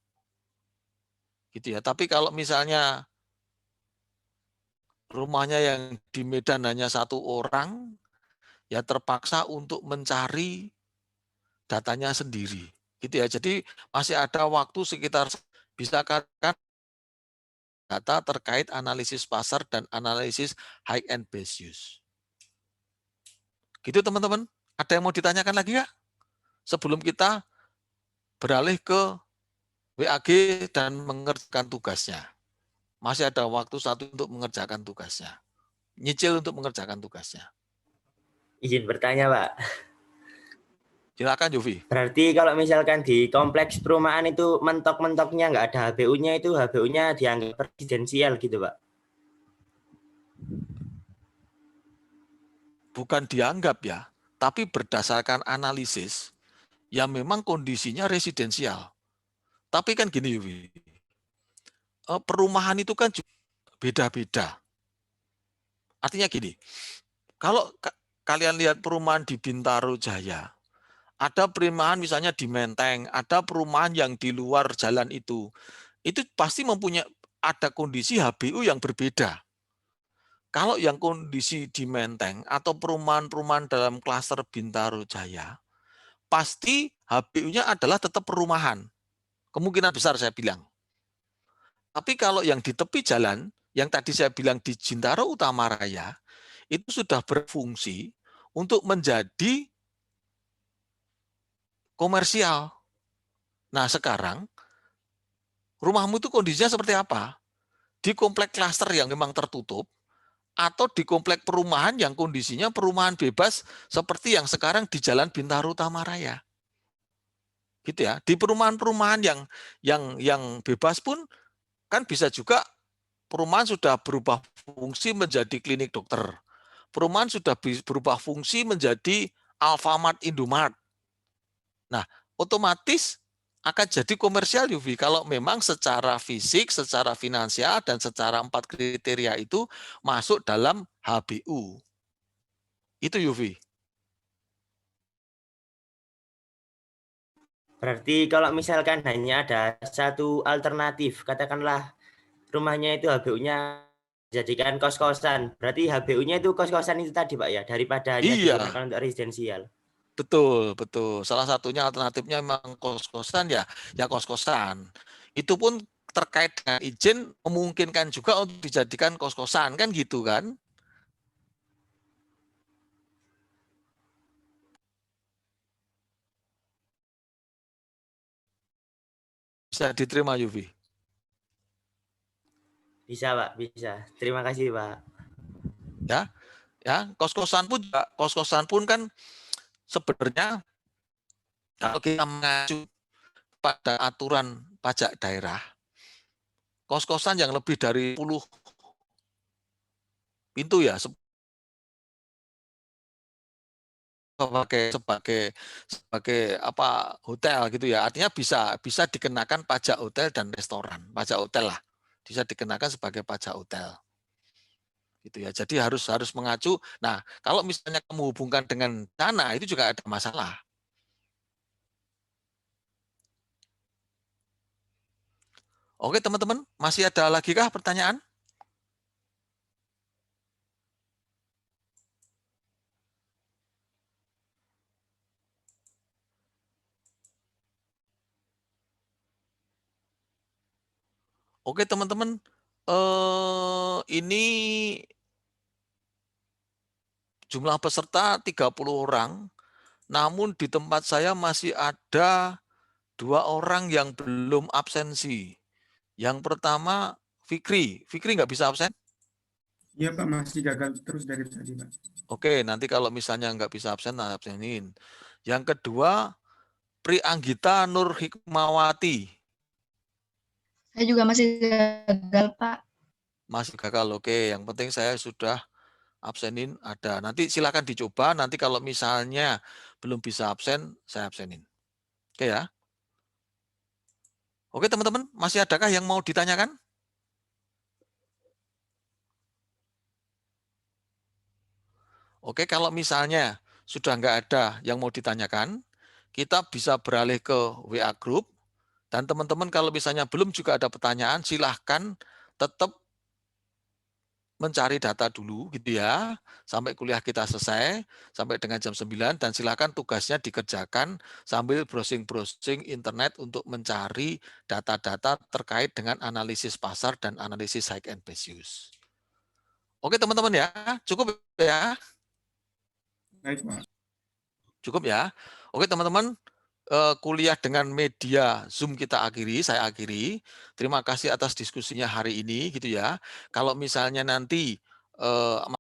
Gitu ya. Tapi kalau misalnya rumahnya yang di Medan hanya 1 orang, ya terpaksa untuk mencari datanya sendiri. Gitu ya. Jadi masih ada waktu sekitar bisa katakan data terkait analisis pasar dan analisis high and base use. Gitu teman-teman. Ada yang mau ditanyakan lagi nggak? Sebelum kita beralih ke WAG dan mengerjakan tugasnya. Masih ada waktu 1 untuk mengerjakan tugasnya. Nyicil untuk mengerjakan tugasnya. Izin bertanya, Pak. Silakan Yofi. Berarti kalau misalkan di kompleks perumahan itu mentok-mentoknya nggak ada HBU-nya, itu HBU-nya dianggap residensial gitu, Pak? Bukan dianggap ya, tapi berdasarkan analisis, ya memang kondisinya residensial. Tapi kan gini Yofi, perumahan itu kan beda-beda. Artinya gini, kalau kalian lihat perumahan di Bintaro Jaya, ada perumahan misalnya di Menteng, ada perumahan yang di luar jalan itu pasti mempunyai ada kondisi HBU yang berbeda. Kalau yang kondisi di Menteng atau perumahan-perumahan dalam klaster Bintaro Jaya, pasti HBU-nya adalah tetap perumahan. Kemungkinan besar saya bilang. Tapi kalau yang di tepi jalan, yang tadi saya bilang di Bintaro Utama Raya, itu sudah berfungsi untuk menjadi komersial. Nah sekarang, rumahmu itu kondisinya seperti apa? Di komplek klaster yang memang tertutup, atau di komplek perumahan yang kondisinya perumahan bebas seperti yang sekarang di Jalan Bintaro Utama Raya. Gitu ya. Di perumahan-perumahan yang bebas pun kan bisa juga perumahan sudah berubah fungsi menjadi klinik dokter. Perumahan sudah berubah fungsi menjadi Alfamart, Indomart. Nah, otomatis akan jadi komersial Yufi kalau memang secara fisik, secara finansial, dan secara 4 kriteria itu masuk dalam HBU. Itu Yufi. Berarti kalau misalkan hanya ada satu alternatif, katakanlah rumahnya itu HBU-nya jadikan kos-kosan, berarti HBU-nya itu kos-kosan itu tadi Pak ya, daripada hanya Iya, digunakan untuk residensial. Betul, betul. Salah satunya alternatifnya memang kos-kosan ya kos-kosan. Itu pun terkait dengan izin memungkinkan juga untuk dijadikan kos-kosan kan gitu kan? Bisa diterima Yufi. Bisa, Pak, bisa. Terima kasih, Pak. Ya, kos-kosan pun kan sebenarnya kalau kita mengacu pada aturan pajak daerah, kos-kosan yang lebih dari 10 pintu ya sebagai apa hotel gitu ya. Artinya bisa dikenakan pajak hotel dan restoran, pajak hotel lah. Bisa dikenakan sebagai pajak hotel. Gitu ya. Jadi harus mengacu. Nah, kalau misalnya kamu hubungkan dengan dana itu juga ada masalah. Oke, teman-teman, masih ada lagi kah pertanyaan? Oke, teman-teman, ini jumlah peserta 30 orang, namun di tempat saya masih ada 2 orang yang belum absensi. Yang pertama, Fikri. Fikri nggak bisa absen? Iya Pak, masih gagal terus dari tadi Pak. Oke, nanti kalau misalnya nggak bisa absen, nah absenin. Yang kedua, Pri Anggita Nur Hikmawati. Saya juga masih gagal, Pak. Masih gagal, oke. Yang penting saya sudah absenin ada. Nanti silakan dicoba, nanti kalau misalnya belum bisa absen, saya absenin. Oke ya. Oke teman-teman, masih adakah yang mau ditanyakan? Oke, kalau misalnya sudah nggak ada yang mau ditanyakan, kita bisa beralih ke WA Group. Dan teman-teman kalau misalnya belum juga ada pertanyaan, silahkan tetap mencari data dulu gitu ya, sampai kuliah kita selesai, sampai dengan jam 9, dan silakan tugasnya dikerjakan sambil browsing-browsing internet untuk mencari data-data terkait dengan analisis pasar dan analisis high and best use. Oke teman-teman ya, cukup ya? Baik Pak. Cukup ya? Oke teman-teman, kuliah dengan media Zoom kita akhiri, saya akhiri. Terima kasih atas diskusinya hari ini gitu ya. Kalau misalnya nanti